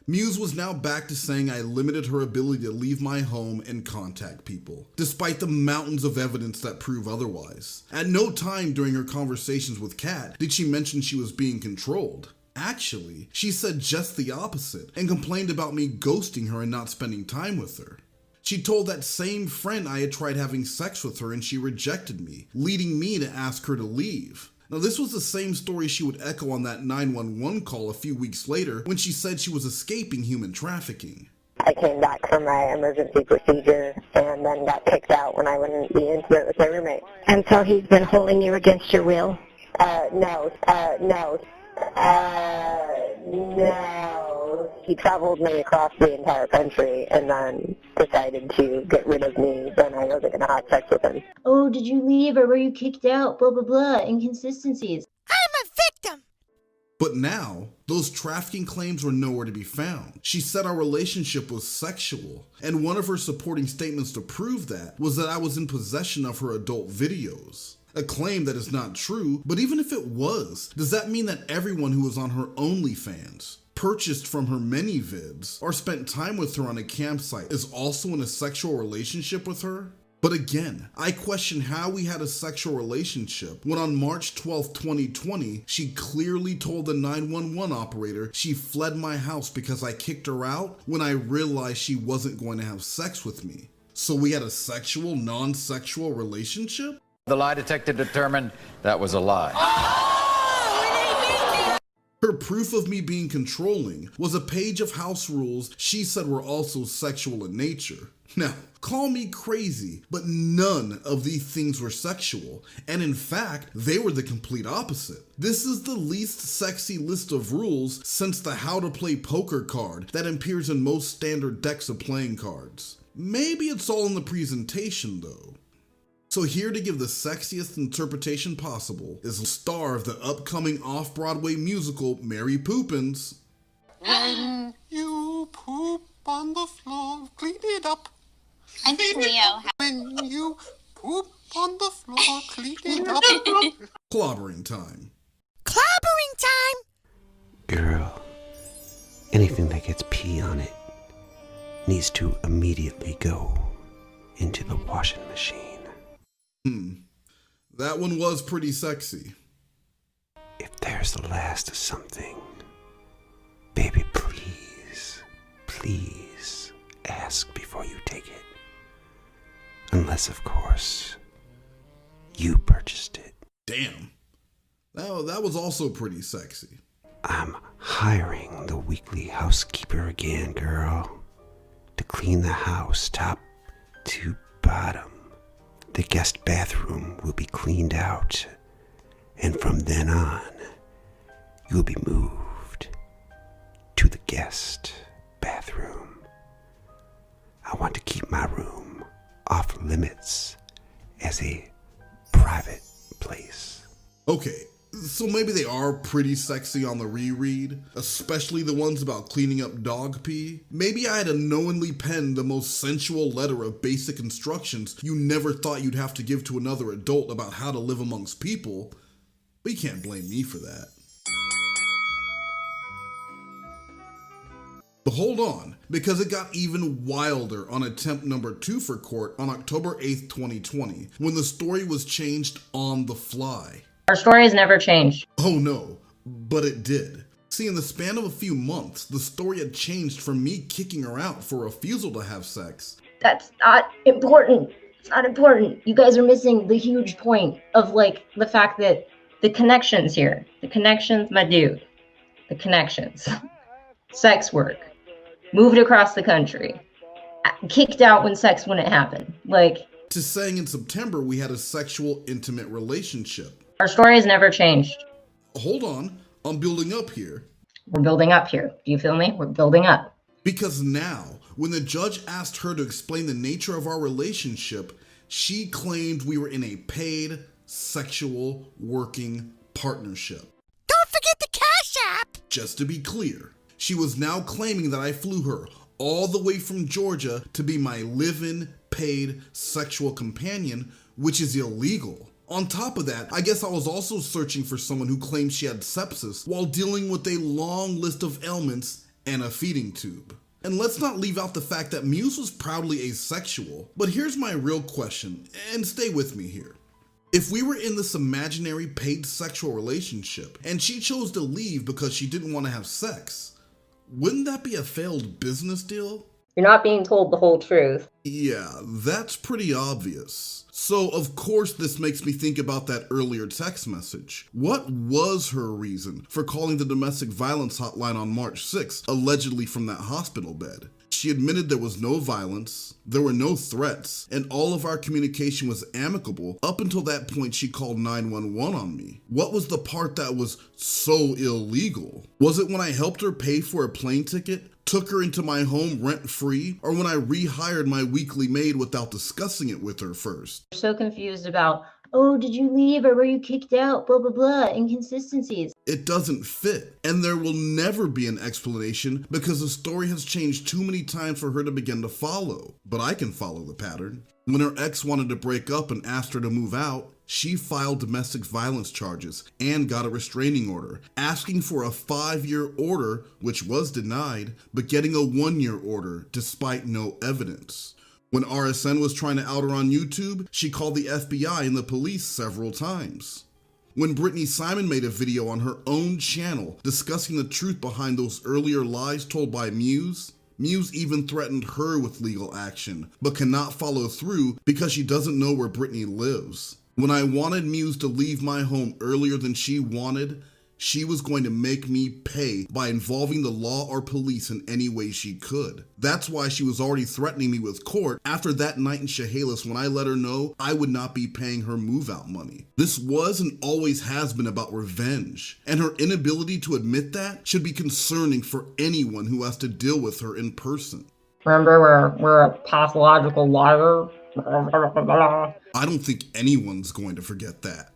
Speaker 2: Muse was now back to saying I limited her ability to leave my home and contact people, despite the mountains of evidence that prove otherwise. At no time during her conversations with Kat did she mention she was being controlled. Actually, she said just the opposite and complained about me ghosting her and not spending time with her. She told that same friend I had tried having sex with her and she rejected me, leading me to ask her to leave. Now, this was the same story she would echo on that 911 call a few weeks later when she said she was escaping human trafficking.
Speaker 8: I came back from my emergency procedure and then got kicked out when I wouldn't be intimate with my roommate.
Speaker 18: And so he's been holding you against your will?
Speaker 8: No. He traveled me across the entire country and then decided to get rid of me when I wasn't going to have sex with him.
Speaker 19: Oh, did you leave or were you kicked out? Blah, blah, blah. Inconsistencies.
Speaker 3: I'm a victim!
Speaker 2: But now, those trafficking claims were nowhere to be found. She said our relationship was sexual, and one of her supporting statements to prove that was that I was in possession of her adult videos. A claim that is not true, but even if it was, does that mean that everyone who was on her OnlyFans, purchased from her many vids, or spent time with her on a campsite is also in a sexual relationship with her? But again, I question how we had a sexual relationship when on March 12, 2020, she clearly told the 911 operator she fled my house because I kicked her out when I realized she wasn't going to have sex with me. So we had a sexual, non-sexual relationship?
Speaker 20: The lie detector determined that was a lie.
Speaker 2: Her proof of me being controlling was a page of house rules she said were also sexual in nature. Now, call me crazy, but none of these things were sexual, and in fact, they were the complete opposite. This is the least sexy list of rules since the how to play poker card that appears in most standard decks of playing cards. Maybe it's all in the presentation though. So here to give the sexiest interpretation possible is the star of the upcoming off-Broadway musical, Mary Poppins.
Speaker 16: When you poop on the floor, clean it up.
Speaker 21: I think Leo.
Speaker 16: When you poop on the floor, clean it up.
Speaker 2: Clobbering time.
Speaker 3: Clobbering time!
Speaker 15: Girl, anything that gets pee on it needs to immediately go into the washing machine.
Speaker 2: That one was pretty sexy.
Speaker 15: If there's the last of something, baby, please please ask before you take it. Unless, of course, you purchased it.
Speaker 4: Damn. That was also pretty sexy.
Speaker 15: I'm hiring the weekly housekeeper again, girl, to clean the house top to bottom. The guest bathroom will be cleaned out, and from then on, you'll be moved to the guest bathroom. I want to keep my room off limits as a private place.
Speaker 4: Okay, so maybe they are pretty sexy on the reread, especially the ones about cleaning up dog pee. Maybe I had unknowingly penned the most sensual letter of basic instructions you never thought you'd have to give to another adult about how to live amongst people, but you can't blame me for that. But hold on, because it got even wilder on attempt number 2 for court on October 8th, 2020, when the story was changed on the fly.
Speaker 7: Our story has never changed.
Speaker 4: Oh no, but it did. See, in the span of a few months, the story had changed from me kicking her out for refusal to have sex.
Speaker 19: That's not important. It's not important.
Speaker 7: You guys are missing the huge point of, like, the fact that the connections here. The connections, my dude. The connections. Sex work. Moved across the country. Kicked out when sex wouldn't happen. Like,
Speaker 4: to saying in September we had a sexual, intimate relationship.
Speaker 7: Our story has never changed.
Speaker 4: Hold on, I'm building up here.
Speaker 7: We're building up here. Do you feel me? We're building up.
Speaker 4: Because now, when the judge asked her to explain the nature of our relationship, she claimed we were in a paid, sexual, working partnership.
Speaker 22: Don't forget the Cash App!
Speaker 4: Just to be clear, she was now claiming that I flew her all the way from Georgia to be my live-in, paid, sexual companion, which is illegal. On top of that, I guess I was also searching for someone who claimed she had sepsis while dealing with a long list of ailments and a feeding tube. And let's not leave out the fact that Muse was proudly asexual, but here's my real question, and stay with me here. If we were in this imaginary paid sexual relationship, and she chose to leave because she didn't want to have sex, wouldn't that be a failed business deal?
Speaker 7: You're not being told the whole truth.
Speaker 4: Yeah, that's pretty obvious. So, of course, this makes me think about that earlier text message. What was her reason for calling the domestic violence hotline on March 6th, allegedly from that hospital bed? She admitted there was no violence, there were no threats, and all of our communication was amicable. Up until that point, she called 911 on me. What was the part that was so illegal? Was it when I helped her pay for a plane ticket, took her into my home rent-free, or when I rehired my weekly maid without discussing it with her first?
Speaker 19: I'm so confused about, oh, did you leave or were you kicked out? Blah, blah, blah. Inconsistencies.
Speaker 4: It doesn't fit, and there will never be an explanation because the story has changed too many times for her to begin to follow. But I can follow the pattern. When her ex wanted to break up and asked her to move out, she filed domestic violence charges and got a restraining order, asking for a 5-year order, which was denied, but getting a 1-year order despite no evidence. When RSN was trying to out her on YouTube, she called the FBI and the police several times. When Brittany Simon made a video on her own channel discussing the truth behind those earlier lies told by Muse, Muse even threatened her with legal action, but cannot follow through because she doesn't know where Brittany lives. When I wanted Muse to leave my home earlier than she wanted, she was going to make me pay by involving the law or police in any way she could. That's why she was already threatening me with court after that night in Chehalis when I let her know I would not be paying her move-out money. This was and always has been about revenge, and her inability to admit that should be concerning for anyone who has to deal with her in person.
Speaker 7: Remember, we're a pathological liar.
Speaker 4: I don't think anyone's going to forget that.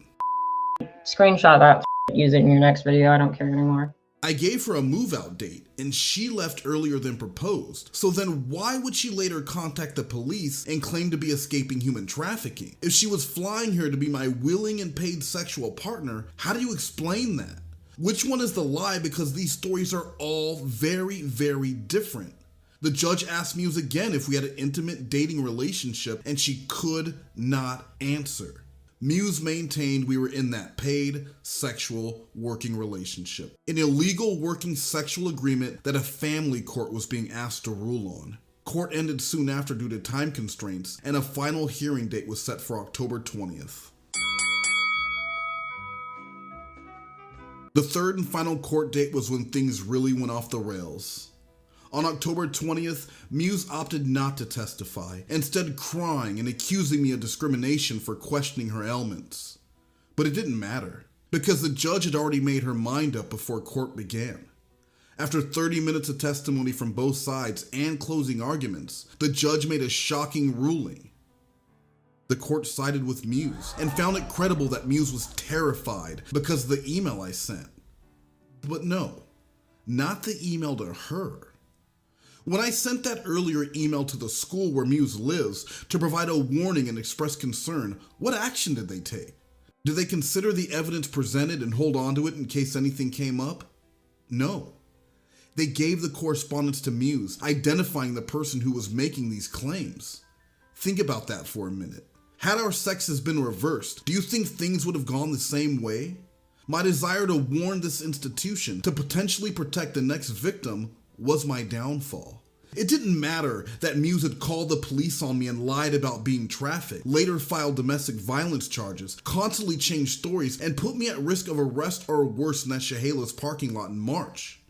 Speaker 7: Screenshot that. Use it in your next video. I don't care anymore.
Speaker 4: I gave her a move-out date, and she left earlier than proposed. So then why would she later contact the police and claim to be escaping human trafficking? If she was flying here to be my willing and paid sexual partner, how do you explain that? Which one is the lie, because these stories are all very, very different. The judge asked Muse again if we had an intimate dating relationship, and she could not answer. Muse maintained we were in that paid, sexual, working relationship. An illegal working sexual agreement that a family court was being asked to rule on. Court ended soon after due to time constraints, and a final hearing date was set for October 20th. The third and final court date was when things really went off the rails. On October 20th, Muse opted not to testify, instead crying and accusing me of discrimination for questioning her ailments. But it didn't matter, because the judge had already made her mind up before court began. After 30 minutes of testimony from both sides and closing arguments, the judge made a shocking ruling. The court sided with Muse and found it credible that Muse was terrified because of the email I sent. But no, not the email to her. When I sent that earlier email to the school where Muse lives to provide a warning and express concern, what action did they take? Did they consider the evidence presented and hold on to it in case anything came up? No. They gave the correspondence to Muse, identifying the person who was making these claims. Think about that for a minute. Had our sexes been reversed, do you think things would have gone the same way? My desire to warn this institution, to potentially protect the next victim, was my downfall. It didn't matter that Muse had called the police on me and lied about being trafficked, later filed domestic violence charges, constantly changed stories, and put me at risk of arrest or worse in that Chehalis parking lot in March.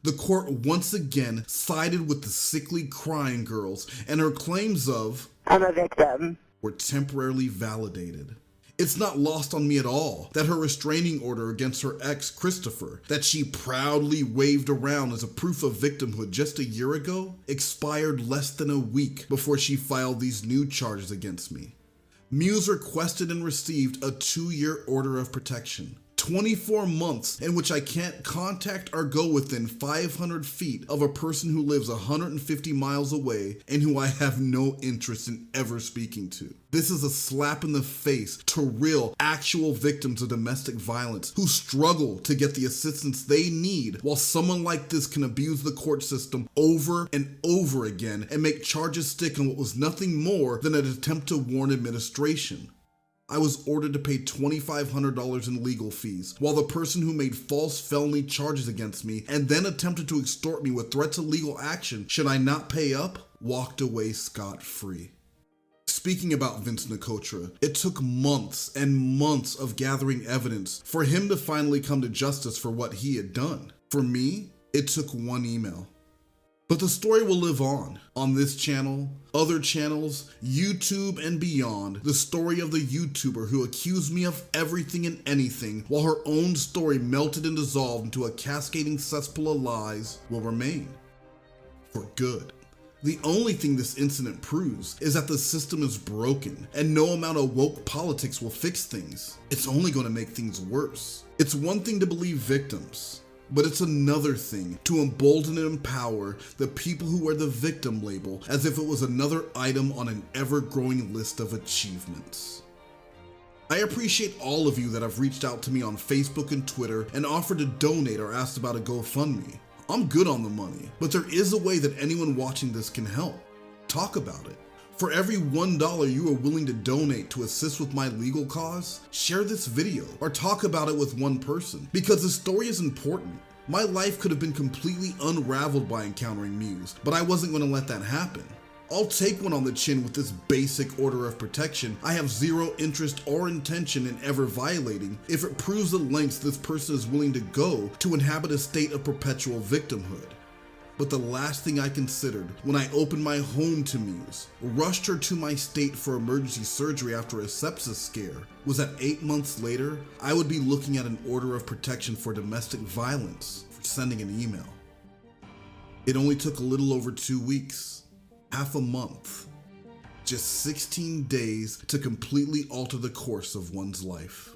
Speaker 4: The court once again sided with the sickly crying girls, and her claims of
Speaker 8: I'm a victim
Speaker 4: were temporarily validated. It's not lost on me at all that her restraining order against her ex, Christopher, that she proudly waved around as a proof of victimhood just a year ago, expired less than a week before she filed these new charges against me. Muse requested and received a 2-year order of protection. 24 months in which I can't contact or go within 500 feet of a person who lives 150 miles away and who I have no interest in ever speaking to. This is a slap in the face to real, actual victims of domestic violence who struggle to get the assistance they need, while someone like this can abuse the court system over and over again and make charges stick on what was nothing more than an attempt to warn administration. I was ordered to pay $2,500 in legal fees, while the person who made false felony charges against me and then attempted to extort me with threats of legal action should I not pay up, walked away scot-free. Speaking about Vince Nicotra, it took months and months of gathering evidence for him to finally come to justice for what he had done. For me, it took one email. But the story will live on this channel, other channels, YouTube and beyond. The story of the YouTuber who accused me of everything and anything while her own story melted and dissolved into a cascading cesspool of lies will remain. For good. The only thing this incident proves is that the system is broken and no amount of woke politics will fix things. It's only going to make things worse. It's one thing to believe victims, but it's another thing to embolden and empower the people who wear the victim label as if it was another item on an ever-growing list of achievements. I appreciate all of you that have reached out to me on Facebook and Twitter and offered to donate or asked about a GoFundMe. I'm good on the money, but there is a way that anyone watching this can help. Talk about it. For every $1 you are willing to donate to assist with my legal cause, share this video or talk about it with one person, because the story is important. My life could have been completely unraveled by encountering Muse, but I wasn't going to let that happen. I'll take one on the chin with this basic order of protection I have zero interest or intention in ever violating if it proves the lengths this person is willing to go to inhabit a state of perpetual victimhood. But the last thing I considered when I opened my home to Muse, rushed her to my state for emergency surgery after a sepsis scare, was that 8 months later, I would be looking at an order of protection for domestic violence for sending an email. It only took a little over 2 weeks, half a month, just 16 days to completely alter the course of one's life.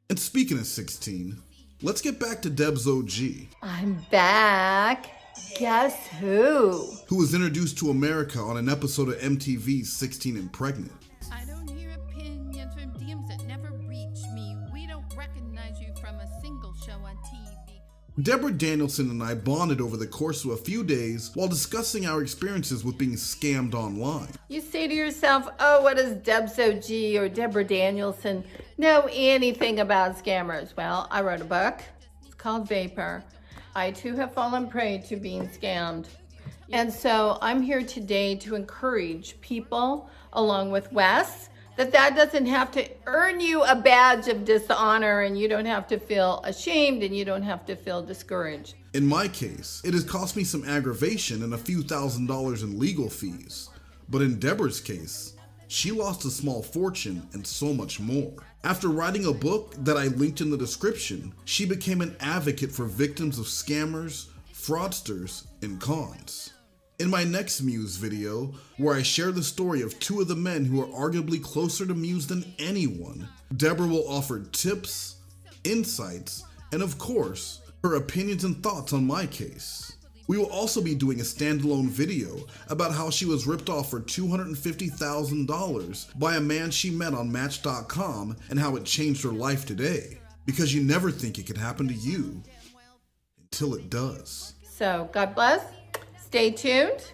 Speaker 4: And speaking of 16, let's get back to Deb's OG.
Speaker 6: I'm back. Guess who?
Speaker 4: Who was introduced to America on an episode of MTV's 16 and Pregnant.
Speaker 3: I don't hear opinions from DMs that never reach me. We don't recognize you from a single show on TV.
Speaker 4: Deborah Danielson and I bonded over the course of a few days while discussing our experiences with being scammed online.
Speaker 6: You say to yourself, oh, what does Debs-OG or Deborah Danielson know anything about scammers? Well, I wrote a book. It's called Vapor. I too have fallen prey to being scammed. And so I'm here today to encourage people, along with Wes, that doesn't have to earn you a badge of dishonor, and you don't have to feel ashamed, and you don't have to feel discouraged.
Speaker 4: In my case, it has cost me some aggravation and a few $1,000s in legal fees. But in Deborah's case, she lost a small fortune and so much more. After writing a book that I linked in the description, she became an advocate for victims of scammers, fraudsters, and cons. In my next Muse video, where I share the story of two of the men who are arguably closer to Muse than anyone, Deborah will offer tips, insights, and of course, her opinions and thoughts on my case. We will also be doing a standalone video about how she was ripped off for $250,000 by a man she met on Match.com and how it changed her life today. Because you never think it could happen to you until it does.
Speaker 6: So, God bless. Stay tuned.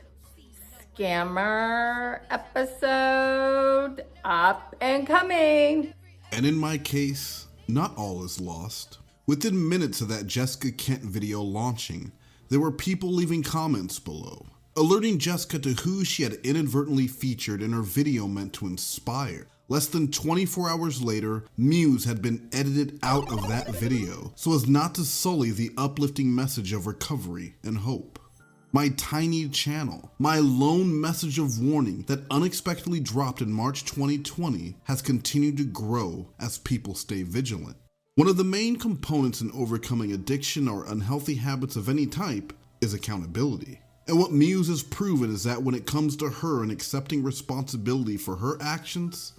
Speaker 6: Scammer episode up and coming.
Speaker 4: And in my case, not all is lost. Within minutes of that Jessica Kent video launching, there were people leaving comments below, alerting Jessica to who she had inadvertently featured in her video meant to inspire. Less than 24 hours later, Muse had been edited out of that video so as not to sully the uplifting message of recovery and hope. My tiny channel, my lone message of warning that unexpectedly dropped in March 2020 has continued to grow as people stay vigilant. One of the main components in overcoming addiction or unhealthy habits of any type is accountability. And what Muse has proven is that when it comes to her and accepting responsibility for her actions,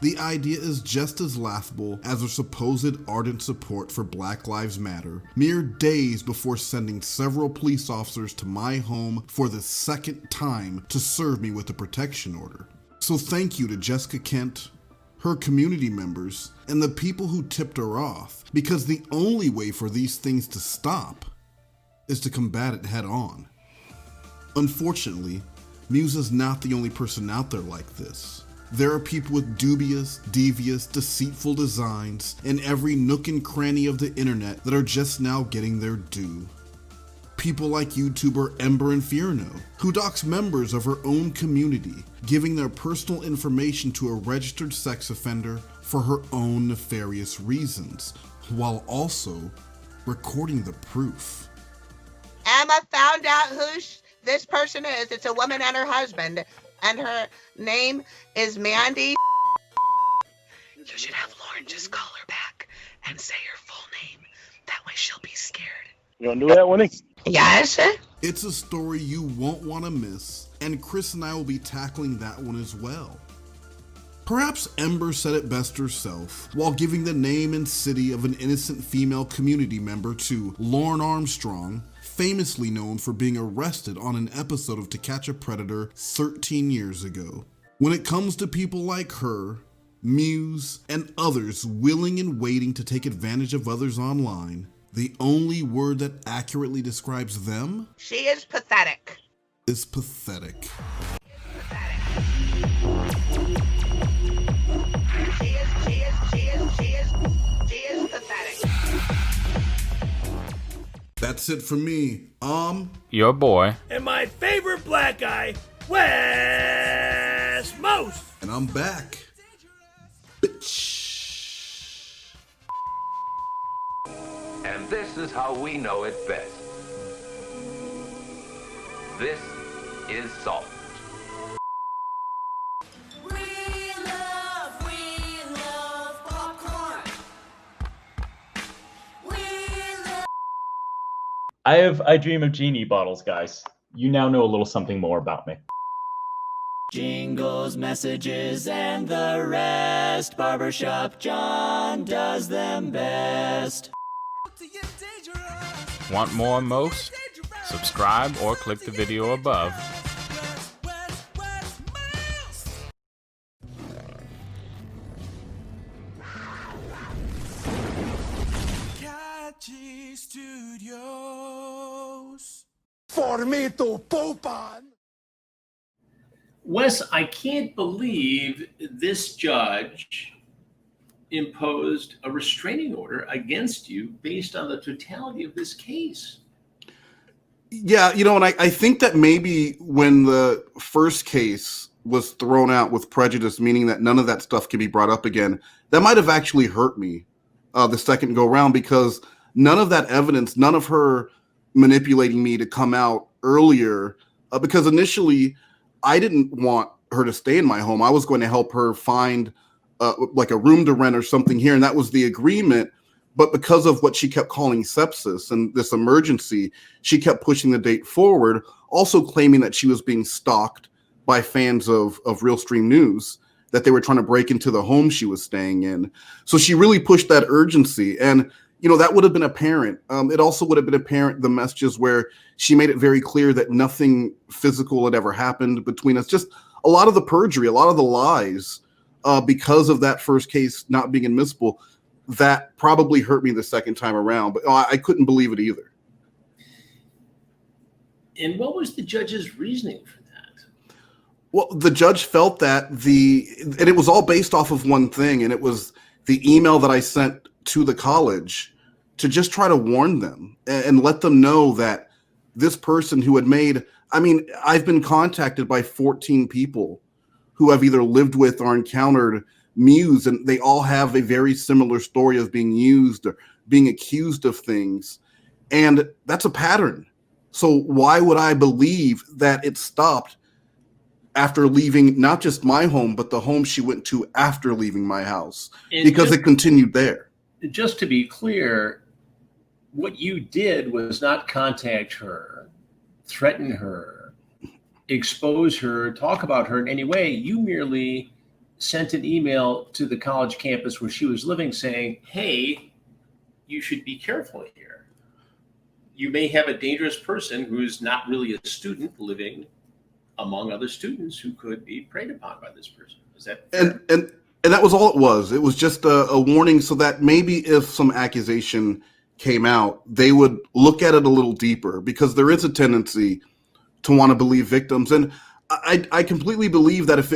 Speaker 4: the idea is just as laughable as her supposed ardent support for Black Lives Matter, mere days before sending several police officers to my home for the second time to serve me with a protection order. So thank you to Jessica Kent, her community members, and the people who tipped her off, because the only way for these things to stop is to combat it head on. Unfortunately, Muse is not the only person out there like this. There are people with dubious, devious, deceitful designs in every nook and cranny of the internet that are just now getting their due. People like YouTuber Ember Inferno, who docks members of her own community, giving their personal information to a registered sex offender for her own nefarious reasons, while also recording the proof.
Speaker 9: Emma found out who this person is. It's a woman and her husband. And her name is Mandy. You should have Lauren just call her back and say her full name. That way she'll be scared.
Speaker 12: You gonna do that, Winnie?
Speaker 9: Yes.
Speaker 4: It's a story you won't want to miss, and Chris and I will be tackling that one as well. Perhaps Ember said it best herself while giving the name and city of an innocent female community member to Lauren Armstrong, famously known for being arrested on an episode of To Catch a Predator 13 years ago. When it comes to people like her, Muse, and others willing and waiting to take advantage of others online, the only word that accurately describes them?
Speaker 9: She is pathetic.
Speaker 4: Is pathetic.
Speaker 9: She is pathetic.
Speaker 4: That's it for me.
Speaker 23: Your boy.
Speaker 13: And my favorite black guy, Wes Moast.
Speaker 4: And I'm back. Bitch.
Speaker 24: And this is how we know it best. This is salt.
Speaker 25: I dream of genie bottles, guys. You now know a little something more about me.
Speaker 11: Jingles, messages, and the rest. Barbershop John does them best.
Speaker 23: Want more Most? Subscribe or click the video above.
Speaker 16: Studio.
Speaker 1: For me to poop on.
Speaker 5: Wes, I can't believe this judge imposed a restraining order against you based on the totality of this case.
Speaker 2: Yeah, and I think that maybe when the first case was thrown out with prejudice, meaning that none of that stuff can be brought up again, that might have actually hurt me the second go round, because none of that evidence, none of her manipulating me to come out earlier, because initially I didn't want her to stay in my home. I was going to help her find like a room to rent or something here, and that was the agreement. But because of what she kept calling sepsis and this emergency, she kept pushing the date forward, also claiming that she was being stalked by fans of Real Stream News, that they were trying to break into the home she was staying in. So she really pushed that urgency. And, that would have been apparent. It also would have been apparent, the messages where she made it very clear that nothing physical had ever happened between us. Just a lot of the perjury, a lot of the lies, because of that first case not being admissible, that probably hurt me the second time around. But I couldn't believe it either.
Speaker 5: And what was the judge's reasoning for that?
Speaker 2: Well, the judge felt that and it was all based off of one thing, and it was the email that I sent to the college to just try to warn them and let them know that this person who had I've been contacted by 14 people who have either lived with or encountered Muse, and they all have a very similar story of being used or being accused of things. And that's a pattern. So why would I believe that it stopped after leaving not just my home, but the home she went to after leaving my house? Because it continued there.
Speaker 5: Just to be clear, what you did was not contact her, threaten her, expose her, talk about her in any way. You merely sent an email to the college campus where she was living saying, hey, you should be careful here. You may have a dangerous person who's not really a student living among other students who could be preyed upon by this person. Is that fair?
Speaker 2: And that was all it was. It was just a warning so that maybe if some accusation came out, they would look at it a little deeper, because there is a tendency to want to believe victims. And I completely believe that if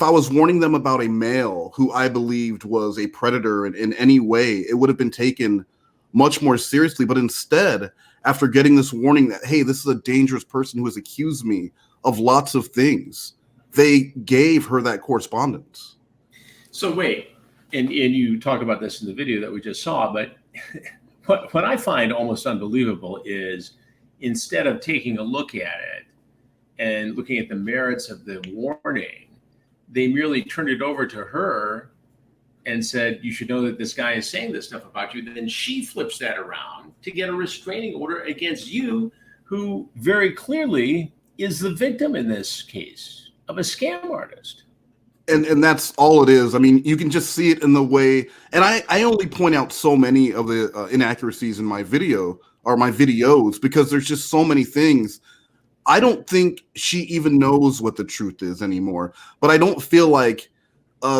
Speaker 2: I was warning them about a male who I believed was a predator in any way, it would have been taken much more seriously. But instead, after getting this warning that, hey, this is a dangerous person who has accused me of lots of things, they gave her that correspondence.
Speaker 5: So wait, and you talk about this in the video that we just saw, but what I find almost unbelievable is, instead of taking a look at it and looking at the merits of the warning, they merely turned it over to her and said, you should know that this guy is saying this stuff about you. Then she flips that around to get a restraining order against you, who very clearly is the victim in this case of a scam artist.
Speaker 2: And that's all it is. I mean, you can just see it in the way, and I only point out so many of the inaccuracies in my video or my videos, because there's just so many things. I don't think she even knows what the truth is anymore, but I don't feel like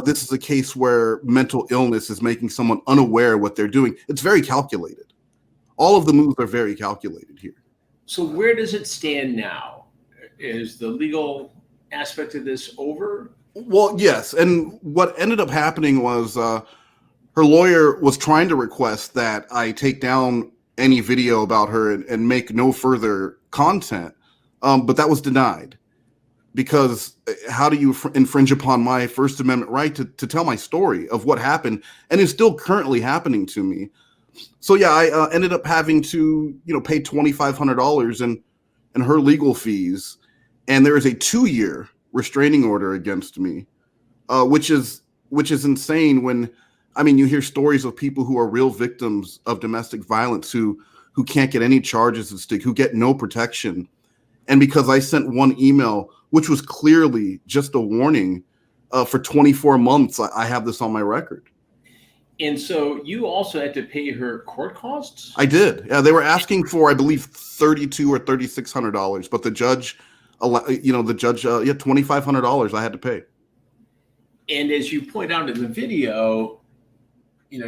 Speaker 2: this is a case where mental illness is making someone unaware of what they're doing. It's very calculated. All of the moves are very calculated here.
Speaker 5: So where does it stand now? Is the legal aspect of this over?
Speaker 2: Well, yes. And what ended up happening was her lawyer was trying to request that I take down any video about her and make no further content. But that was denied, because how do you infringe upon my First Amendment right to tell my story of what happened and is still currently happening to me? So yeah, I ended up having to pay $2,500 in her legal fees, and there is a 2-year restraining order against me, which is insane. When you hear stories of people who are real victims of domestic violence who can't get any charges at stake, who get no protection. And because I sent one email, which was clearly just a warning, for 24 months, I have this on my record.
Speaker 5: And so you also had to pay her court costs?
Speaker 2: I did. Yeah, they were asking for, I believe, $3,200 or $3,600, but the judge, $2,500 I had to pay.
Speaker 5: And as you point out in the video,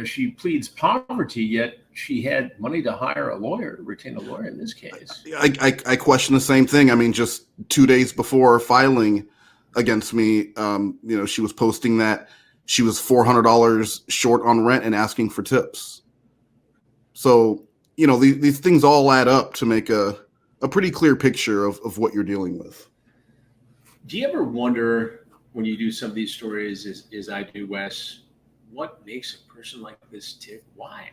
Speaker 5: she pleads poverty, yet she had money to hire a lawyer, retain a lawyer in this case.
Speaker 2: I question the same thing. I mean, just 2 days before filing against me, she was posting that she was $400 short on rent and asking for tips. So, these things all add up to make a pretty clear picture of what you're dealing with.
Speaker 5: Do you ever wonder when you do some of these stories, as I do, Wes, what makes a person like this tick? Why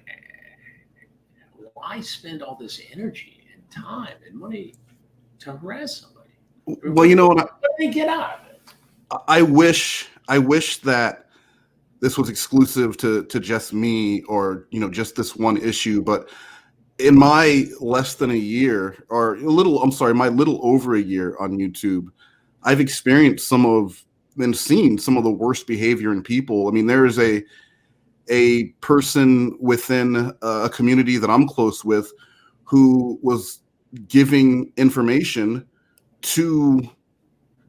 Speaker 5: spend all this energy and time and money to harass somebody?
Speaker 2: Well, you know what?
Speaker 5: What do they get out of it?
Speaker 2: I wish that this was exclusive to just me or just this one issue, but in my less than a year, or my little over a year on YouTube, I've experienced and seen some of the worst behavior in people. I mean, there is a person within a community that I'm close with who was giving information to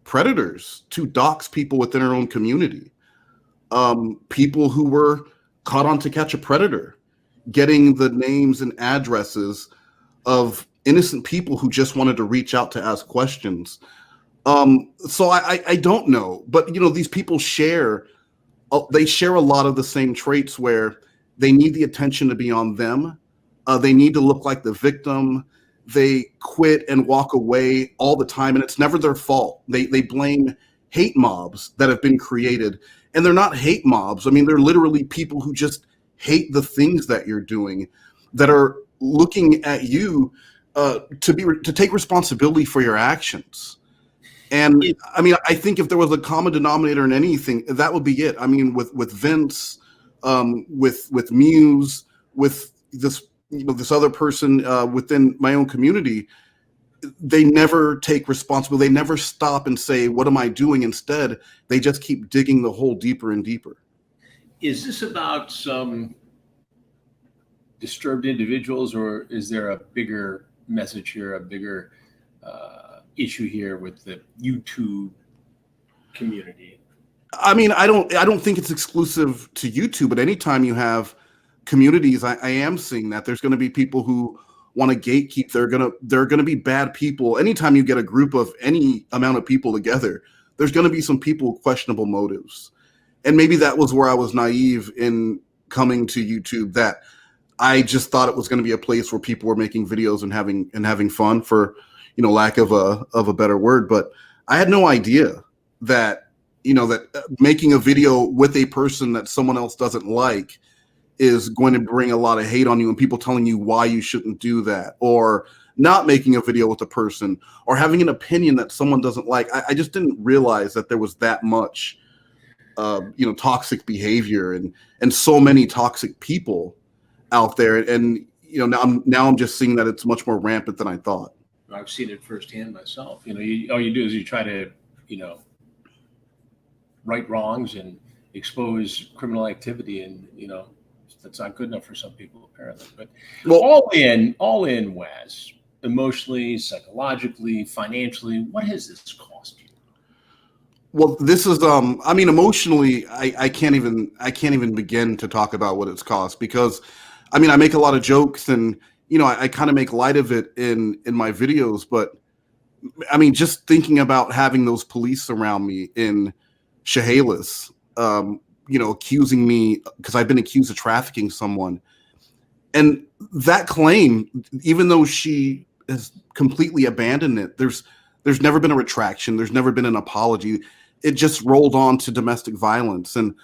Speaker 2: predators, to dox people within our own community. People who were caught on to catch a predator, getting the names and addresses of innocent people who just wanted to reach out to ask questions. So I don't know, but these people share a lot of the same traits where they need the attention to be on them. They need to look like the victim. They quit and walk away all the time, and it's never their fault. They blame hate mobs that have been created, and they're not hate mobs. I mean, they're literally people who just hate the things that you're doing, that are looking at you to take responsibility for your actions. And I mean, I think if there was a common denominator in anything, that would be it. I mean, with Vince, with Muse, with this other person within my own community, they never take responsibility. They never stop and say, "What am I doing?" Instead, they just keep digging the hole deeper and deeper.
Speaker 5: Is this about some disturbed individuals, or is there a bigger message here, a bigger issue here with the YouTube community?
Speaker 2: I mean, I don't think it's exclusive to YouTube, but anytime you have communities, I am seeing that there's going to be people who want to gatekeep. They're going to be bad people. Anytime you get a group of any amount of people together, there's going to be some people with questionable motives. And maybe that was where I was naive in coming to YouTube, that I just thought it was going to be a place where people were making videos and having fun, for lack of a better word. But I had no idea that making a video with a person that someone else doesn't like is going to bring a lot of hate on you, and people telling you why you shouldn't do that, or not making a video with a person, or having an opinion that someone doesn't like. I just didn't realize that there was that much toxic behavior and so many toxic people out there. And now I'm just seeing that it's much more rampant than I thought.
Speaker 5: I've seen it firsthand myself. All you do is you try to, right wrongs and expose criminal activity, and that's not good enough for some people apparently. But all in, Wes, emotionally, psychologically, financially, what has this cost you?
Speaker 2: Well, this is I mean, emotionally, I can't even begin to talk about what it's cost, because I mean, I make a lot of jokes, and I kind of make light of it in my videos, but I mean, just thinking about having those police around me in Chehalis, accusing me because I've been accused of trafficking someone, and that claim, even though she has completely abandoned it, there's never been a retraction. There's never been an apology. It just rolled on to domestic violence. And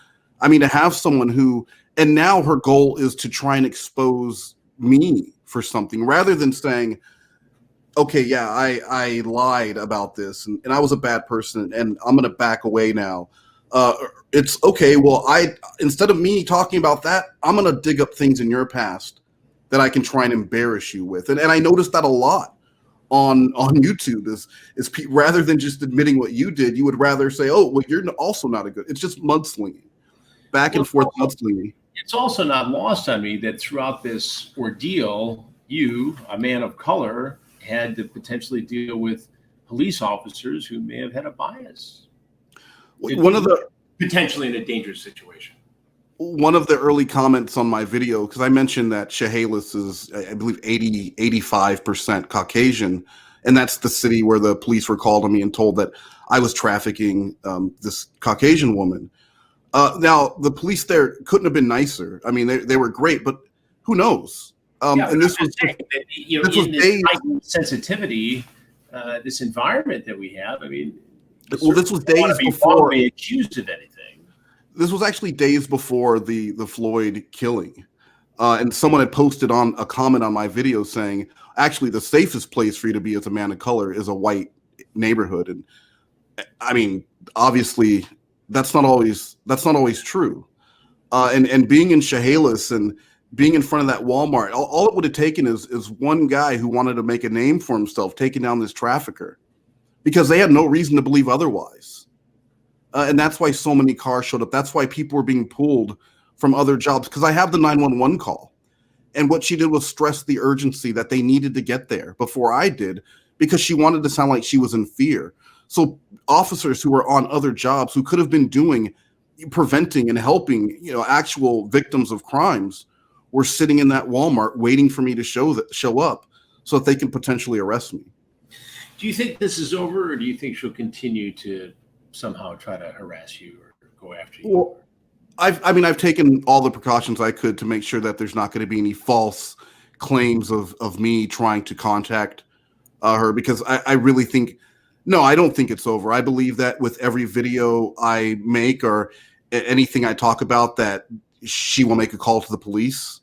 Speaker 2: I mean, to have someone who, and now her goal is to try and expose me for something, rather than saying, okay, yeah, I lied about this, and I was a bad person, and I'm going to back away now. It's okay. Well, instead of me talking about that, I'm going to dig up things in your past that I can try and embarrass you with. And I noticed that a lot on YouTube is rather than just admitting what you did, you would rather say, oh, well, you're also not a good. It's just mudslinging, back and forth mudslinging.
Speaker 5: It's also not lost on me that throughout this ordeal, you, a man of color, had to potentially deal with police officers who may have had a bias. Potentially in a dangerous situation.
Speaker 2: one of the early comments on my video, because I mentioned that Chehalis is, I believe, 85% Caucasian, and that's the city where the police were called on me and told that I was trafficking this Caucasian woman. Now, the police there couldn't have been nicer. I mean, they were great, but who knows? And this was
Speaker 5: this heightened sensitivity, this environment that we have. I mean,
Speaker 2: well, this was days before
Speaker 5: being accused of anything.
Speaker 2: This was actually days before the Floyd killing, and someone had posted on a comment on my video saying, "Actually, the safest place for you to be as a man of color is a white neighborhood." And I mean, obviously, that's not always true. And being in Chehalis and being in front of that Walmart, all it would have taken is one guy who wanted to make a name for himself taking down this trafficker, because they had no reason to believe otherwise. And that's why so many cars showed up. That's why people were being pulled from other jobs, because I have the 911 call. And what she did was stress the urgency that they needed to get there before I did, because she wanted to sound like she was in fear. So officers who were on other jobs who could have been preventing and helping, actual victims of crimes were sitting in that Walmart waiting for me to show up so that they can potentially arrest me.
Speaker 5: Do you think this is over, or do you think she'll continue to somehow try to harass you or go after you?
Speaker 2: Well, I've taken all the precautions I could to make sure that there's not going to be any false claims of me trying to contact her, because I really think, no, I don't think it's over. I believe that with every video I make or anything I talk about, that she will make a call to the police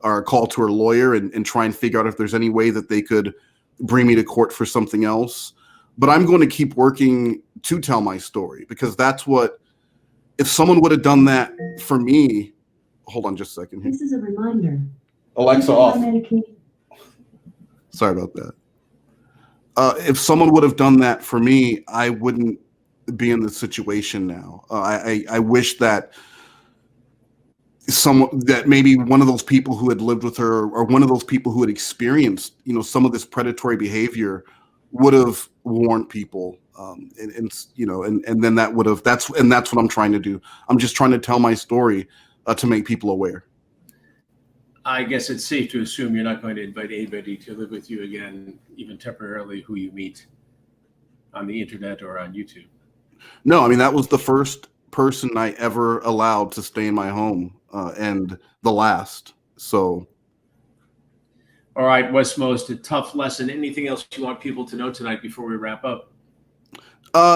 Speaker 2: or a call to her lawyer and try and figure out if there's any way that they could bring me to court for something else. But I'm going to keep working to tell my story, because that's what, if someone would have done that for me, hold on just a second here.
Speaker 10: This is a reminder.
Speaker 2: Alexa off. Sorry about that. If someone would have done that for me, I wouldn't be in this situation now. I wish that maybe one of those people who had lived with her, or one of those people who had experienced, some of this predatory behavior, would have warned people, and then that would have, that's what I'm trying to do. I'm just trying to tell my story to make people aware.
Speaker 5: I guess it's safe to assume you're not going to invite anybody to live with you again, even temporarily, who you meet on the internet or on YouTube.
Speaker 2: No, I mean, that was the first person I ever allowed to stay in my home, and the last. So.
Speaker 5: All right, Wes Moast, a tough lesson. Anything else you want people to know tonight before we wrap up?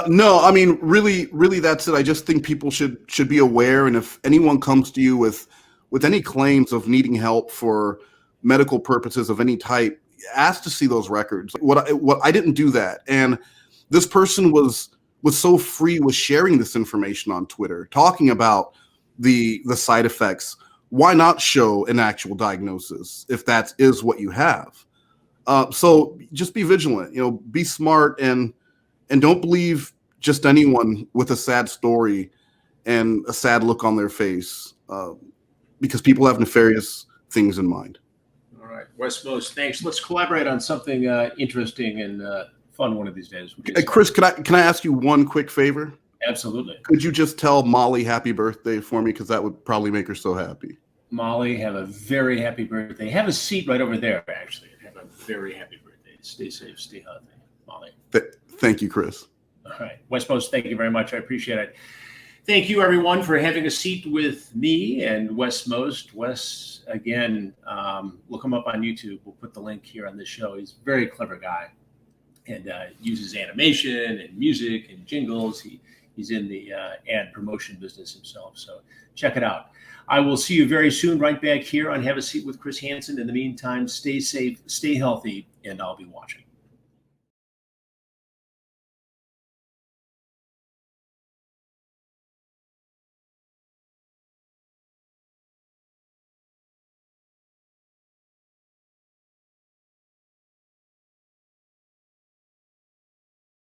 Speaker 2: No, I mean, really, that's it. I just think people should be aware, and if anyone comes to you with any claims of needing help for medical purposes of any type, ask to see those records. What I didn't do that, and this person was so free with sharing this information on Twitter, talking about the side effects. Why not show an actual diagnosis if that is what you have? So just be vigilant, be smart, and don't believe just anyone with a sad story and a sad look on their face, because people have nefarious things in mind.
Speaker 5: All right, Wes Moast, thanks. Let's collaborate on something interesting and fun one of these days.
Speaker 2: Chris, can I ask you one quick favor?
Speaker 5: Absolutely.
Speaker 2: Could you just tell Molly happy birthday for me? Because that would probably make her so happy.
Speaker 5: Molly, have a very happy birthday. Have a seat right over there, actually. Have a very happy birthday. Stay safe, stay healthy, Molly.
Speaker 2: Thank you, Chris.
Speaker 5: All right. Wes Moast, thank you very much. I appreciate it. Thank you, everyone, for having a seat with me and Wes Moast. Wes, again, look him up on YouTube. We'll put the link here on this show. He's a very clever guy and uses animation and music and jingles. He's in the ad promotion business himself. So check it out. I will see you very soon right back here on Have a Seat with Chris Hansen. In the meantime, stay safe, stay healthy, and I'll be watching.